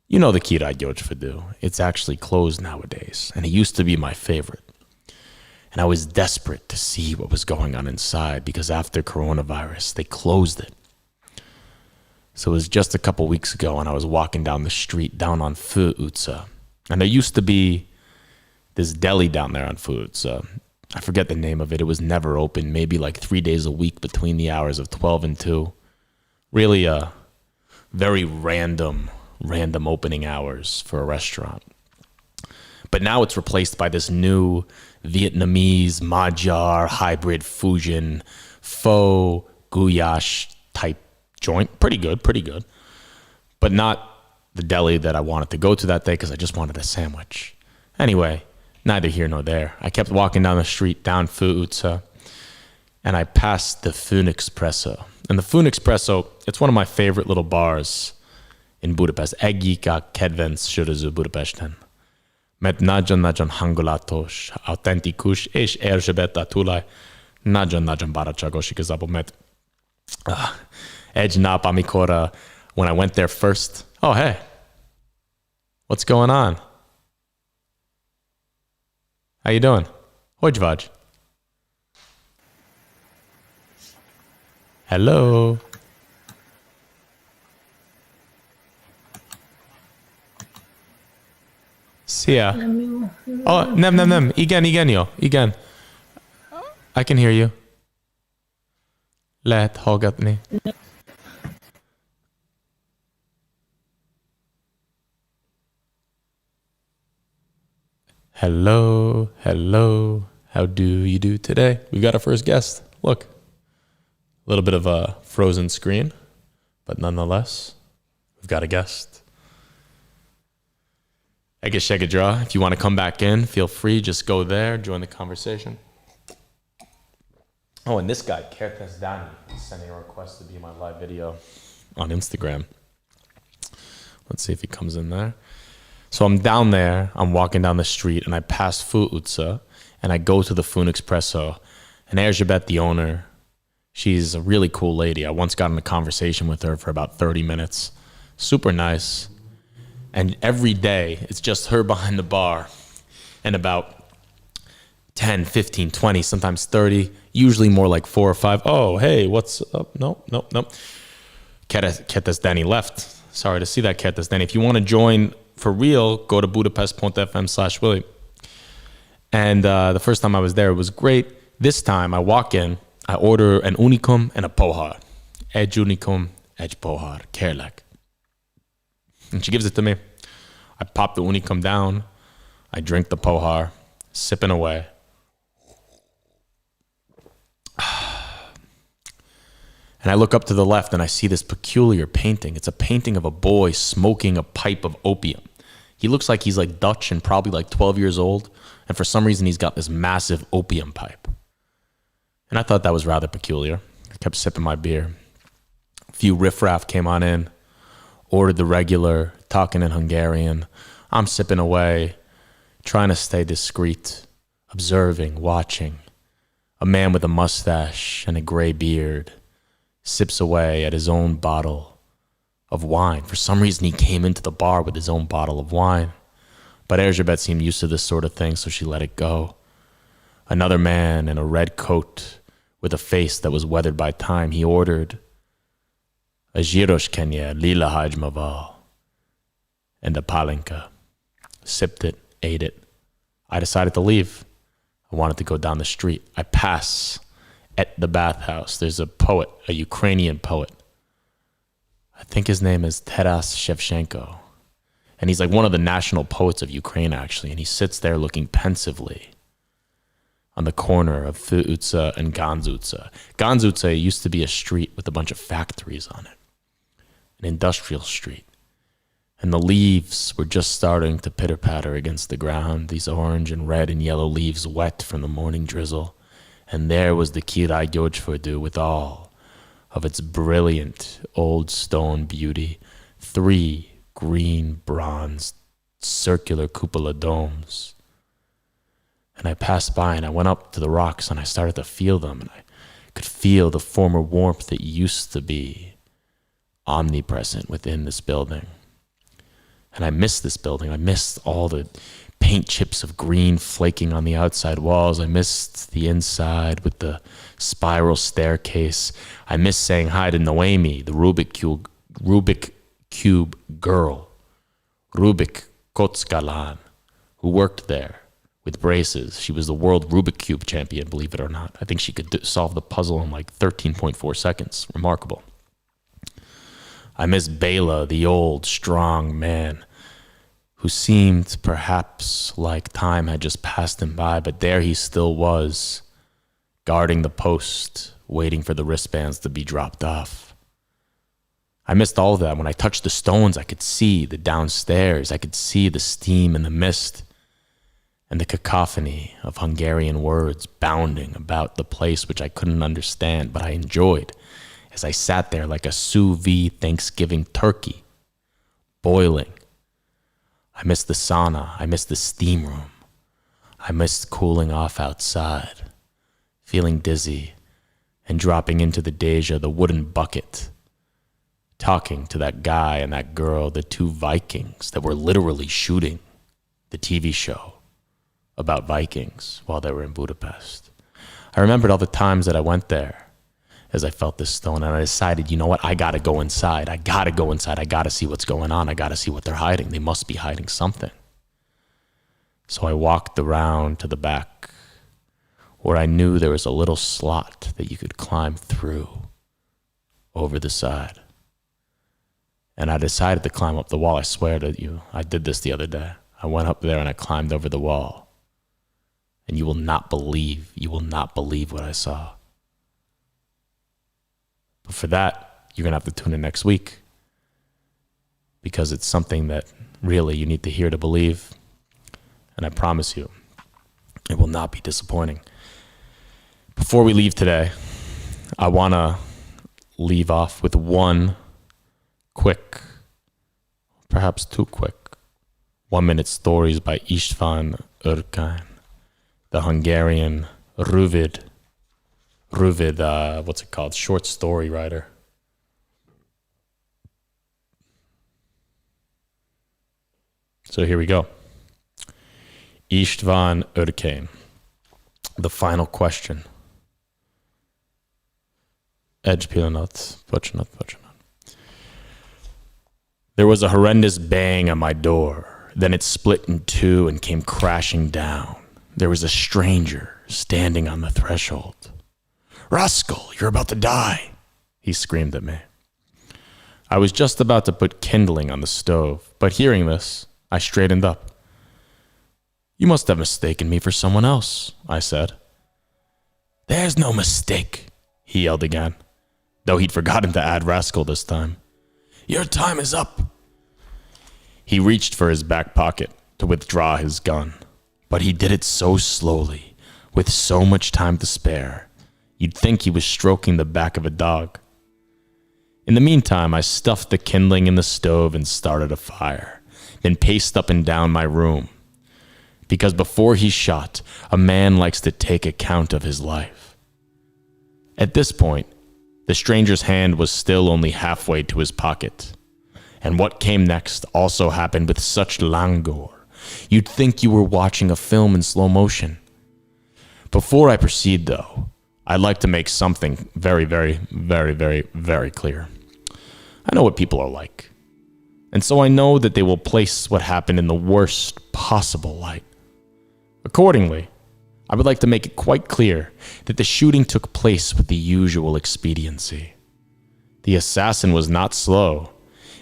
You know the Király Gyógyfürdő. It's actually closed nowadays, and it used to be my favorite. And I was desperate to see what was going on inside because after coronavirus, they closed it. So it was just a couple weeks ago and I was walking down the street down on Fő utca. And there used to be this deli down there on Fő utca. I forget the name of it. It was never open, maybe like 3 days a week between the hours of 12 and 2. Really very random opening hours for a restaurant. But now it's replaced by this new Vietnamese, Magyar, hybrid fusion, faux goulash type joint. Pretty good. But not the deli that I wanted to go to that day because I just wanted a sandwich. Anyway, neither here nor there. I kept walking down the street, down Fő utca, and I passed the Főn Espresso. And the Főn Espresso, it's one of my favorite little bars in Budapest. Egyik a kedvenc söröző Budapesten. Mert nagyon hangulatos, autentikus, és Erzsébet a tulaj nagyon barátságos igazából, mert egy nap, amikor, when I went there first, oh, hey, what's going on? How you doing? Hogy vagy? Hello? Szia. Oh, nem. Igen, jó. Igen. I can hear you. Lehet hallgatni. Hello. How do you do today? We got our first guest. Look. A little bit of a frozen screen, but nonetheless, we've got a guest. Egészségedre. If you want to come back in, feel free. Just go there, join the conversation. Oh, and this guy, Gevertz Donnie, is sending a request to be in my live video on Instagram. Let's see if he comes in there. So I'm down there, I'm walking down the street, and I pass Fő utca, and I go to the Főn Espresso. And Erzsébet, the owner, she's a really cool lady. I once got in a conversation with her for about 30 minutes. Super nice. And every day, it's just her behind the bar. And about 10, 15, 20, sometimes 30, usually more like 4 or 5. Oh, hey, what's up? No. Gevertz Donnie left. Sorry to see that, Gevertz Donnie. If you want to join for real, go to budapest.fm/Willie. And the first time I was there, it was great. This time, I walk in, I order an unicum and a pohár. Egy unicum, egy pohár, kérlek. And she gives it to me. I pop the unicum down. I drink the pohár, sipping away. And I look up to the left and I see this peculiar painting. It's a painting of a boy smoking a pipe of opium. He looks like he's like Dutch and probably like 12 years old. And for some reason, he's got this massive opium pipe. And I thought that was rather peculiar. I kept sipping my beer. A few riffraff came on in, ordered the regular, talking in Hungarian. I'm sipping away, trying to stay discreet, observing, watching. A man with a mustache and a gray beard sips away at his own bottle of wine. For some reason, he came into the bar with his own bottle of wine. But Gevertz seemed used to this sort of thing, so she let it go. Another man in a red coat with a face that was weathered by time, he ordered a gyroshkenye lila hajmaval and a palinka. Sipped it, ate it. I decided to leave. I wanted to go down the street. I pass at the bathhouse. There's a poet, a Ukrainian poet. I think his name is Taras Shevchenko. And he's like one of the national poets of Ukraine, actually. And he sits there looking pensively on the corner of Fyutsa and Ganzutsa. Ganzutsa used to be a street with a bunch of factories on it, an industrial street. And the leaves were just starting to pitter-patter against the ground, these orange and red and yellow leaves wet from the morning drizzle. And there was the Kirai György with all of its brilliant old stone beauty. 3 green, bronze, circular cupola domes. And I passed by and I went up to the rocks and I started to feel them. And I could feel the former warmth that used to be omnipresent within this building. And I missed this building. I missed all the paint chips of green flaking on the outside walls. I missed the inside with the spiral staircase. I missed saying hi to Noemi, the Rubik Cube girl, Rubik Kotskalan, who worked there with braces. She was the world Rubik Cube champion, believe it or not. I think she could solve the puzzle in like 13.4 seconds. Remarkable. I miss Bela, the old, strong man who seemed perhaps like time had just passed him by, but there he still was, guarding the post, waiting for the wristbands to be dropped off. I missed all of that. When I touched the stones, I could see the downstairs. I could see the steam and the mist and the cacophony of Hungarian words bounding about the place which I couldn't understand, but I enjoyed as I sat there like a sous vide Thanksgiving turkey, boiling. I missed the sauna. I missed the steam room. I missed cooling off outside, feeling dizzy, and dropping into the Deja, the wooden bucket, talking to that guy and that girl, the 2 Vikings that were literally shooting the TV show about Vikings while they were in Budapest. I remembered all the times that I went there as I felt this stone, and I decided, you know what, I gotta go inside. I gotta see what's going on. I gotta see what they're hiding. They must be hiding something. So I walked around to the back where I knew there was a little slot that you could climb through over the side. And I decided to climb up the wall. I swear to you, I did this the other day. I went up there and I climbed over the wall. And you will not believe what I saw. But for that, you're going to have to tune in next week, because it's something that really you need to hear to believe. And I promise you, it will not be disappointing. Before we leave today, I want to leave off with one quick, perhaps too quick, 1-minute stories by István Ürkány, the Hungarian rövid, what's it called? Short story writer. So here we go. István Ürkány. The final question. Egy pillanat, bocsánat. There was a horrendous bang on my door. Then it split in 2 and came crashing down. There was a stranger standing on the threshold. "Rascal, you're about to die," he screamed at me. I was just about to put kindling on the stove, but hearing this, I straightened up. "You must have mistaken me for someone else," I said. "There's no mistake," he yelled again, though he'd forgotten to add rascal this time. "Your time is up." He reached for his back pocket to withdraw his gun, but he did it so slowly, with so much time to spare. You'd think he was stroking the back of a dog. In the meantime, I stuffed the kindling in the stove and started a fire, then paced up and down my room. Because before he's shot, a man likes to take account of his life. At this point, the stranger's hand was still only halfway to his pocket. And what came next also happened with such languor. You'd think you were watching a film in slow motion. Before I proceed, though, I'd like to make something very, very, very, very, very clear. I know what people are like. And so I know that they will place what happened in the worst possible light. Accordingly, I would like to make it quite clear that the shooting took place with the usual expediency. The assassin was not slow.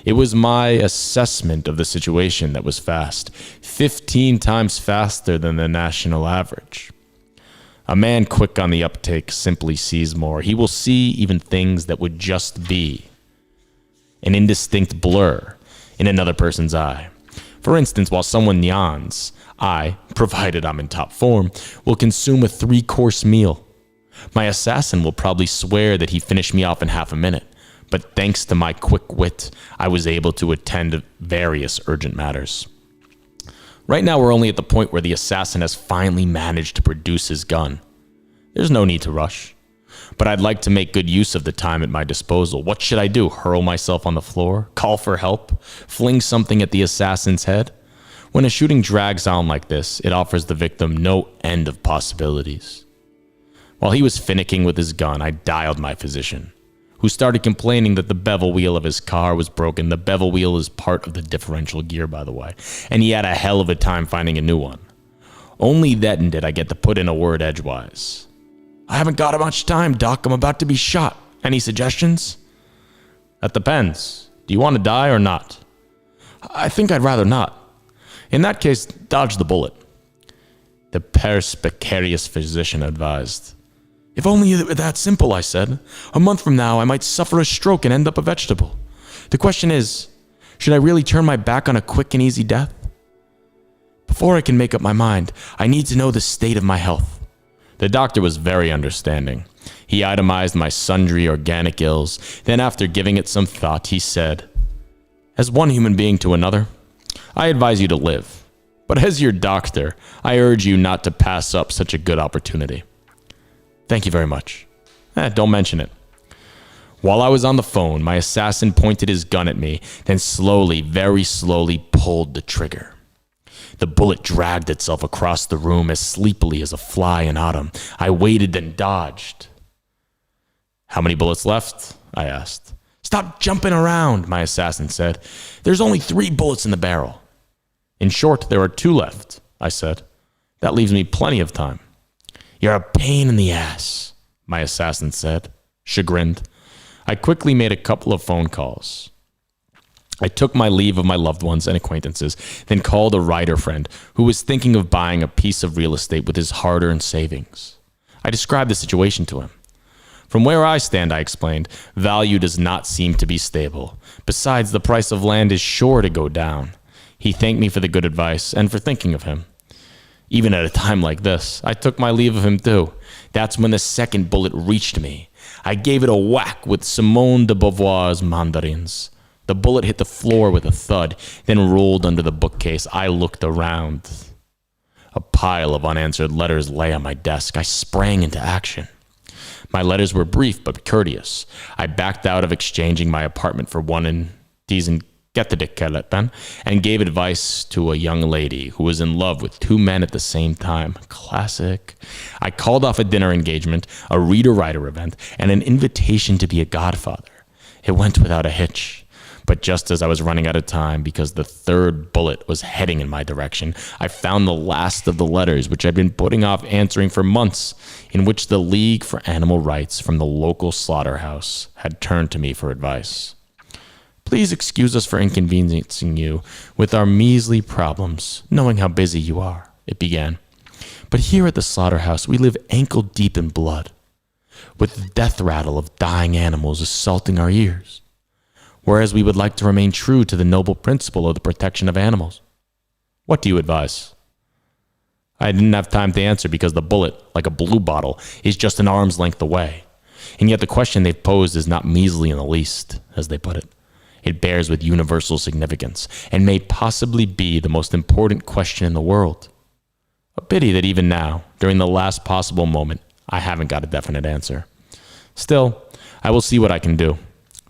It was my assessment of the situation that was fast, 15 times faster than the national average. A man quick on the uptake simply sees more. He will see even things that would just be an indistinct blur in another person's eye. For instance, while someone yawns, I, provided I'm in top form, will consume a 3-course meal. My assassin will probably swear that he finished me off in half a minute, but thanks to my quick wit, I was able to attend to various urgent matters. Right now, we're only at the point where the assassin has finally managed to produce his gun. There's no need to rush, but I'd like to make good use of the time at my disposal. What should I do? Hurl myself on the floor? Call for help? Fling something at the assassin's head? When a shooting drags on like this, it offers the victim no end of possibilities. While he was finicking with his gun, I dialed my physician, who started complaining that the bevel wheel of his car was broken. The bevel wheel is part of the differential gear, by the way, and he had a hell of a time finding a new one. Only then did I get to put in a word edgewise. I haven't got much time, Doc. I'm about to be shot. Any suggestions? That depends. Do you want to die or not? I think I'd rather not. In that case, dodge the bullet. The perspicacious physician advised. If only it were that simple, I said. A month from now, I might suffer a stroke and end up a vegetable. The question is, should I really turn my back on a quick and easy death? Before I can make up my mind, I need to know the state of my health. The doctor was very understanding. He itemized my sundry organic ills. Then after giving it some thought, he said, as one human being to another, I advise you to live. But as your doctor, I urge you not to pass up such a good opportunity. Thank you very much. Don't mention it. While I was on the phone, my assassin pointed his gun at me, then slowly, very slowly pulled the trigger. The bullet dragged itself across the room as sleepily as a fly in autumn. I waited, then dodged. How many bullets left? I asked. Stop jumping around, my assassin said. There's only 3 bullets in the barrel. In short, there are 2 left, I said. That leaves me plenty of time. You're a pain in the ass, my assassin said, chagrined. I quickly made a couple of phone calls. I took my leave of my loved ones and acquaintances, then called a writer friend who was thinking of buying a piece of real estate with his hard-earned savings. I described the situation to him. From where I stand, I explained, value does not seem to be stable. Besides, the price of land is sure to go down. He thanked me for the good advice and for thinking of him. Even at a time like this, I took my leave of him too. That's when the second bullet reached me. I gave it a whack with Simone de Beauvoir's mandarins. The bullet hit the floor with a thud, then rolled under the bookcase. I looked around. A pile of unanswered letters lay on my desk. I sprang into action. My letters were brief but courteous. I backed out of exchanging my apartment for one in diesen Gettedekellepen and gave advice to a young lady who was in love with 2 men at the same time. Classic. I called off a dinner engagement, a reader-writer event, and an invitation to be a godfather. It went without a hitch. But just as I was running out of time because the 3rd bullet was heading in my direction, I found the last of the letters which I'd been putting off answering for months, in which the League for Animal Rights from the local slaughterhouse had turned to me for advice. Please excuse us for inconveniencing you with our measly problems, knowing how busy you are, it began. But here at the slaughterhouse, we live ankle deep in blood, with the death rattle of dying animals assaulting our ears. Whereas we would like to remain true to the noble principle of the protection of animals. What do you advise? I didn't have time to answer because the bullet, like a blue bottle, is just an arm's length away. And yet the question they've posed is not measly in the least, as they put it. It bears with universal significance and may possibly be the most important question in the world. A pity that even now, during the last possible moment, I haven't got a definite answer. Still, I will see what I can do.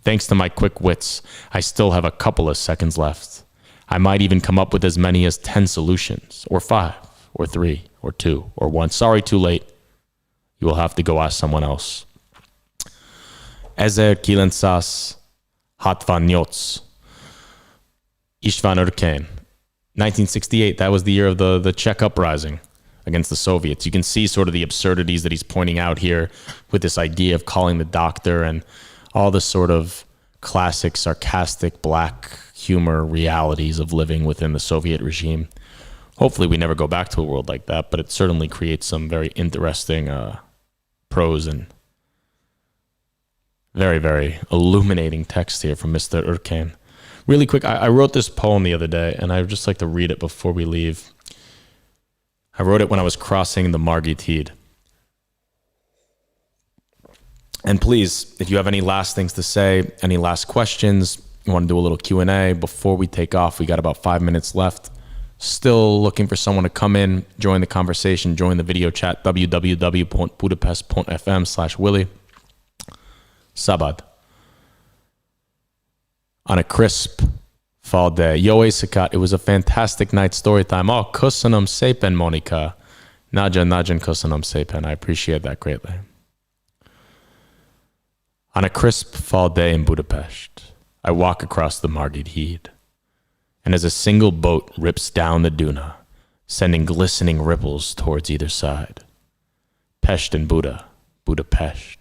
Thanks to my quick wits, I still have a couple of seconds left. I might even come up with as many as 10 solutions, or 5, or 3, or 2, or 1. Sorry, too late. You will have to go ask someone else. Ezer kilensas hatvanyos. István Ürkén. 1968, that was the year of the Czech uprising against the Soviets. You can see sort of the absurdities that he's pointing out here with this idea of calling the doctor and all the sort of classic, sarcastic, black humor realities of living within the Soviet regime. Hopefully we never go back to a world like that, but it certainly creates some very interesting prose and very, very illuminating text here from Mr. Ürkén. Really quick, I wrote this poem the other day, and I'd just like to read it before we leave. I wrote it when I was crossing the Margit Heed. And please, if you have any last things to say, any last questions, you want to do a little Q&A before we take off, we got about 5 minutes left. Still looking for someone to come in, join the conversation, join the video chat, www.budapest.fm/Willie. Szabad. On a crisp fall day. Jó éjszakát. It was a fantastic night story time. Oh, köszönöm szépen, Monica. Nagyon köszönöm szépen. I appreciate that greatly. On a crisp fall day in Budapest, I walk across the Margit Heed, and as a single boat rips down the Duna, sending glistening ripples towards either side. Pest and Budapest.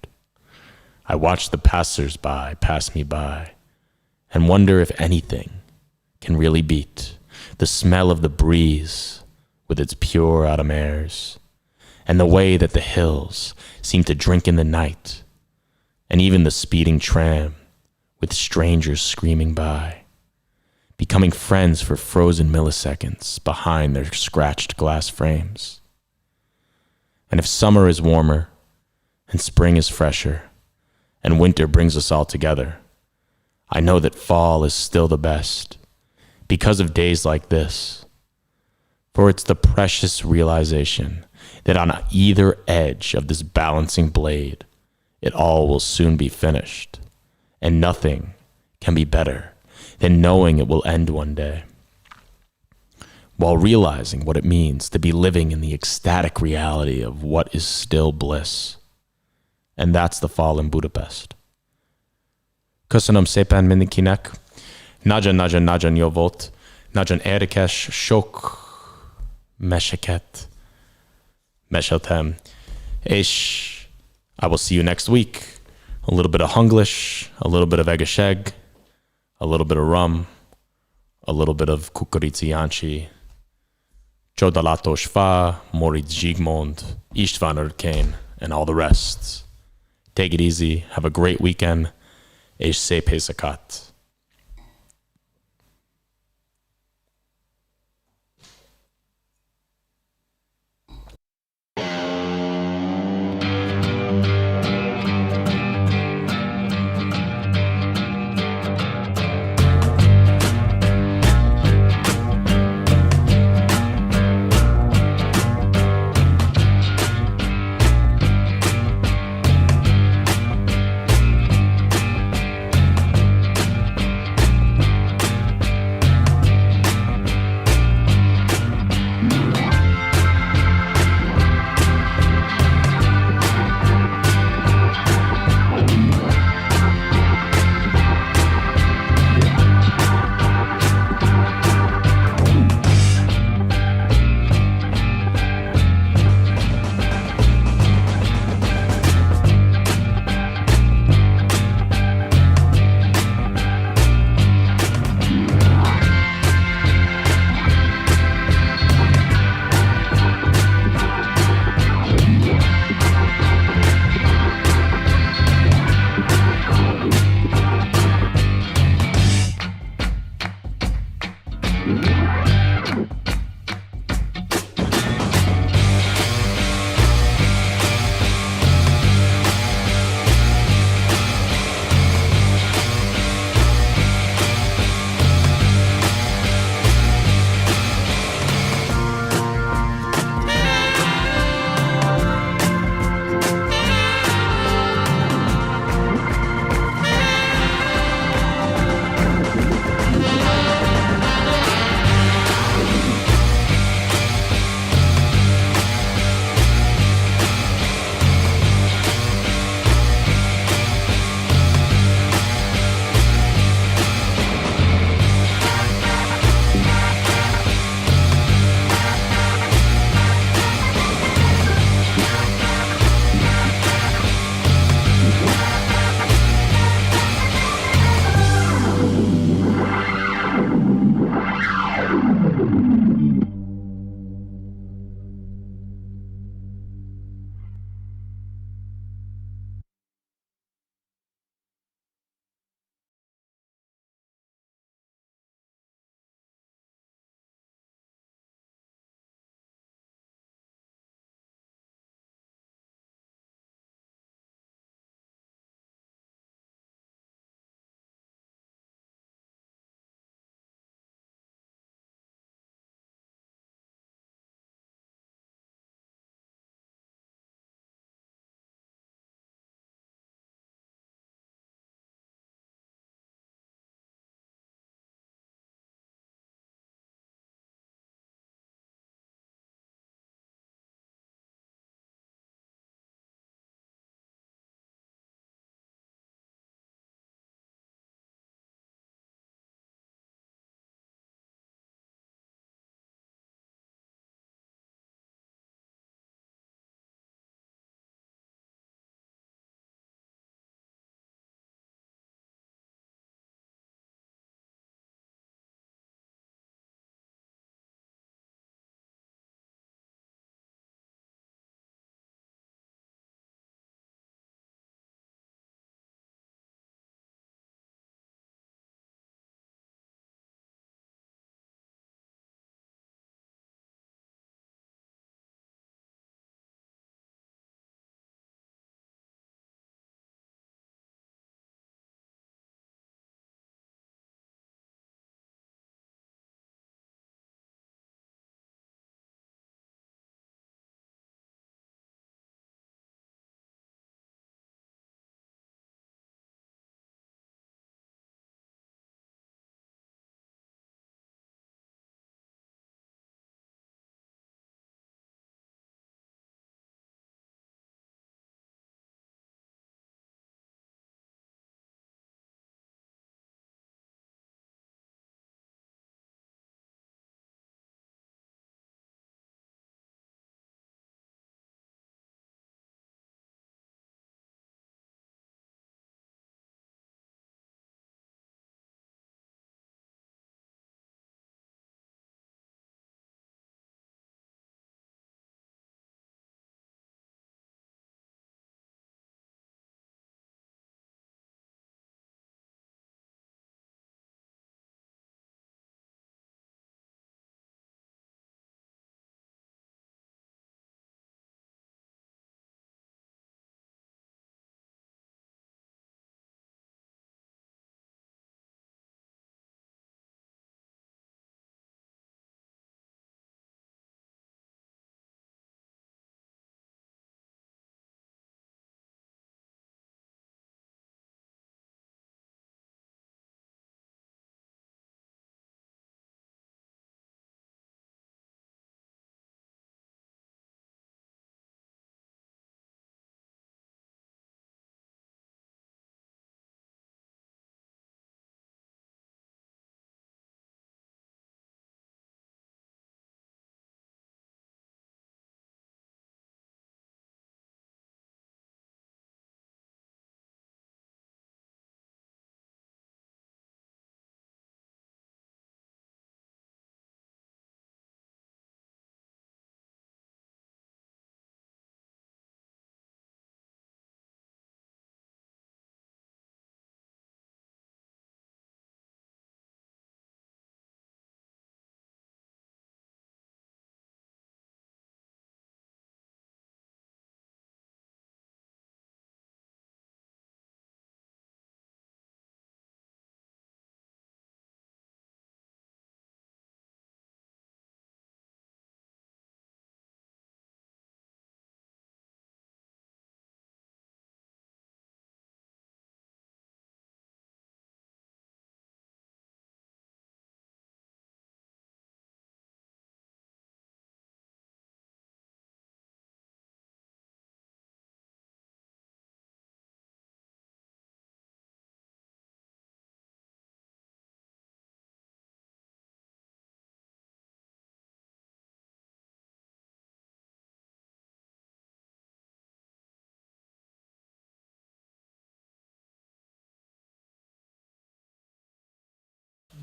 I watch the passers-by pass me by, and wonder if anything can really beat the smell of the breeze with its pure autumn airs, and the way that the hills seem to drink in the night, and even the speeding tram with strangers screaming by, becoming friends for frozen milliseconds behind their scratched glass frames. And if summer is warmer, and spring is fresher, and winter brings us all together, I know that fall is still the best because of days like this. For it's the precious realization that on either edge of this balancing blade, it all will soon be finished, and nothing can be better than knowing it will end one day, while realizing what it means to be living in the ecstatic reality of what is still bliss. And that's the fall in Budapest. Köszönöm szépen mindenkinek. Nagyon jó volt. Nagyon érdekes, sok meseket meséltem. És I will see you next week. A little bit of Hunglish, a little bit of egészség, a little bit of rum, a little bit of kukorica Jancsi, Csodálatos Fa, Moritz Zsigmond, István Ürkén, and all the rest. Take it easy. Have a great weekend. És szép éjszakát.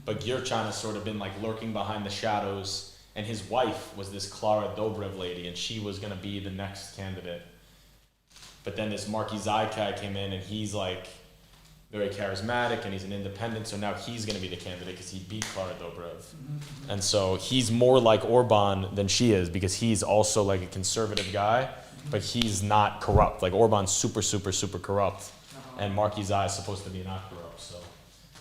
but Gyurchan has sort of been like lurking behind the shadows, and his wife was this Klara Dobrev lady, and she was gonna be the next candidate. But then this Marky Zaikai came in, and he's like very charismatic, and he's an independent, so now he's gonna be the candidate because he beat Klara Dobrev. And so he's more like Orban than she is, because he's also like a conservative guy, but he's not corrupt. Like Orban's super, super, super corrupt, and Marky Zai is supposed to be not corrupt. So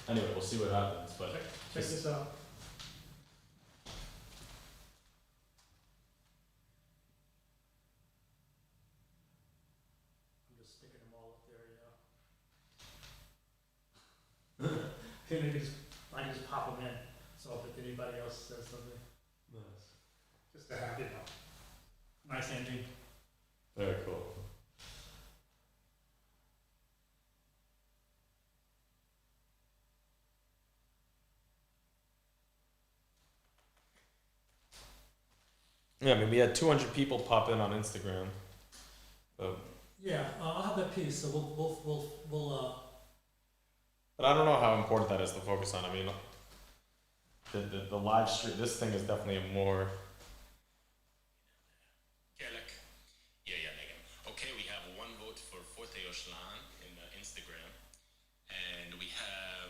anyway, we'll see what happens. But Check this out. I'm just sticking them all up there, I can just pop them in, so if anybody else says something. Nice. Just to have, nice ending. very cool. Yeah, I mean, we had 200 people pop in on Instagram. Yeah, I'll have that piece, so we'll But I don't know how important that is to focus on. I mean, the live stream, this thing is definitely a more... Okay, we have one vote for Forte Oslan in Instagram. And we have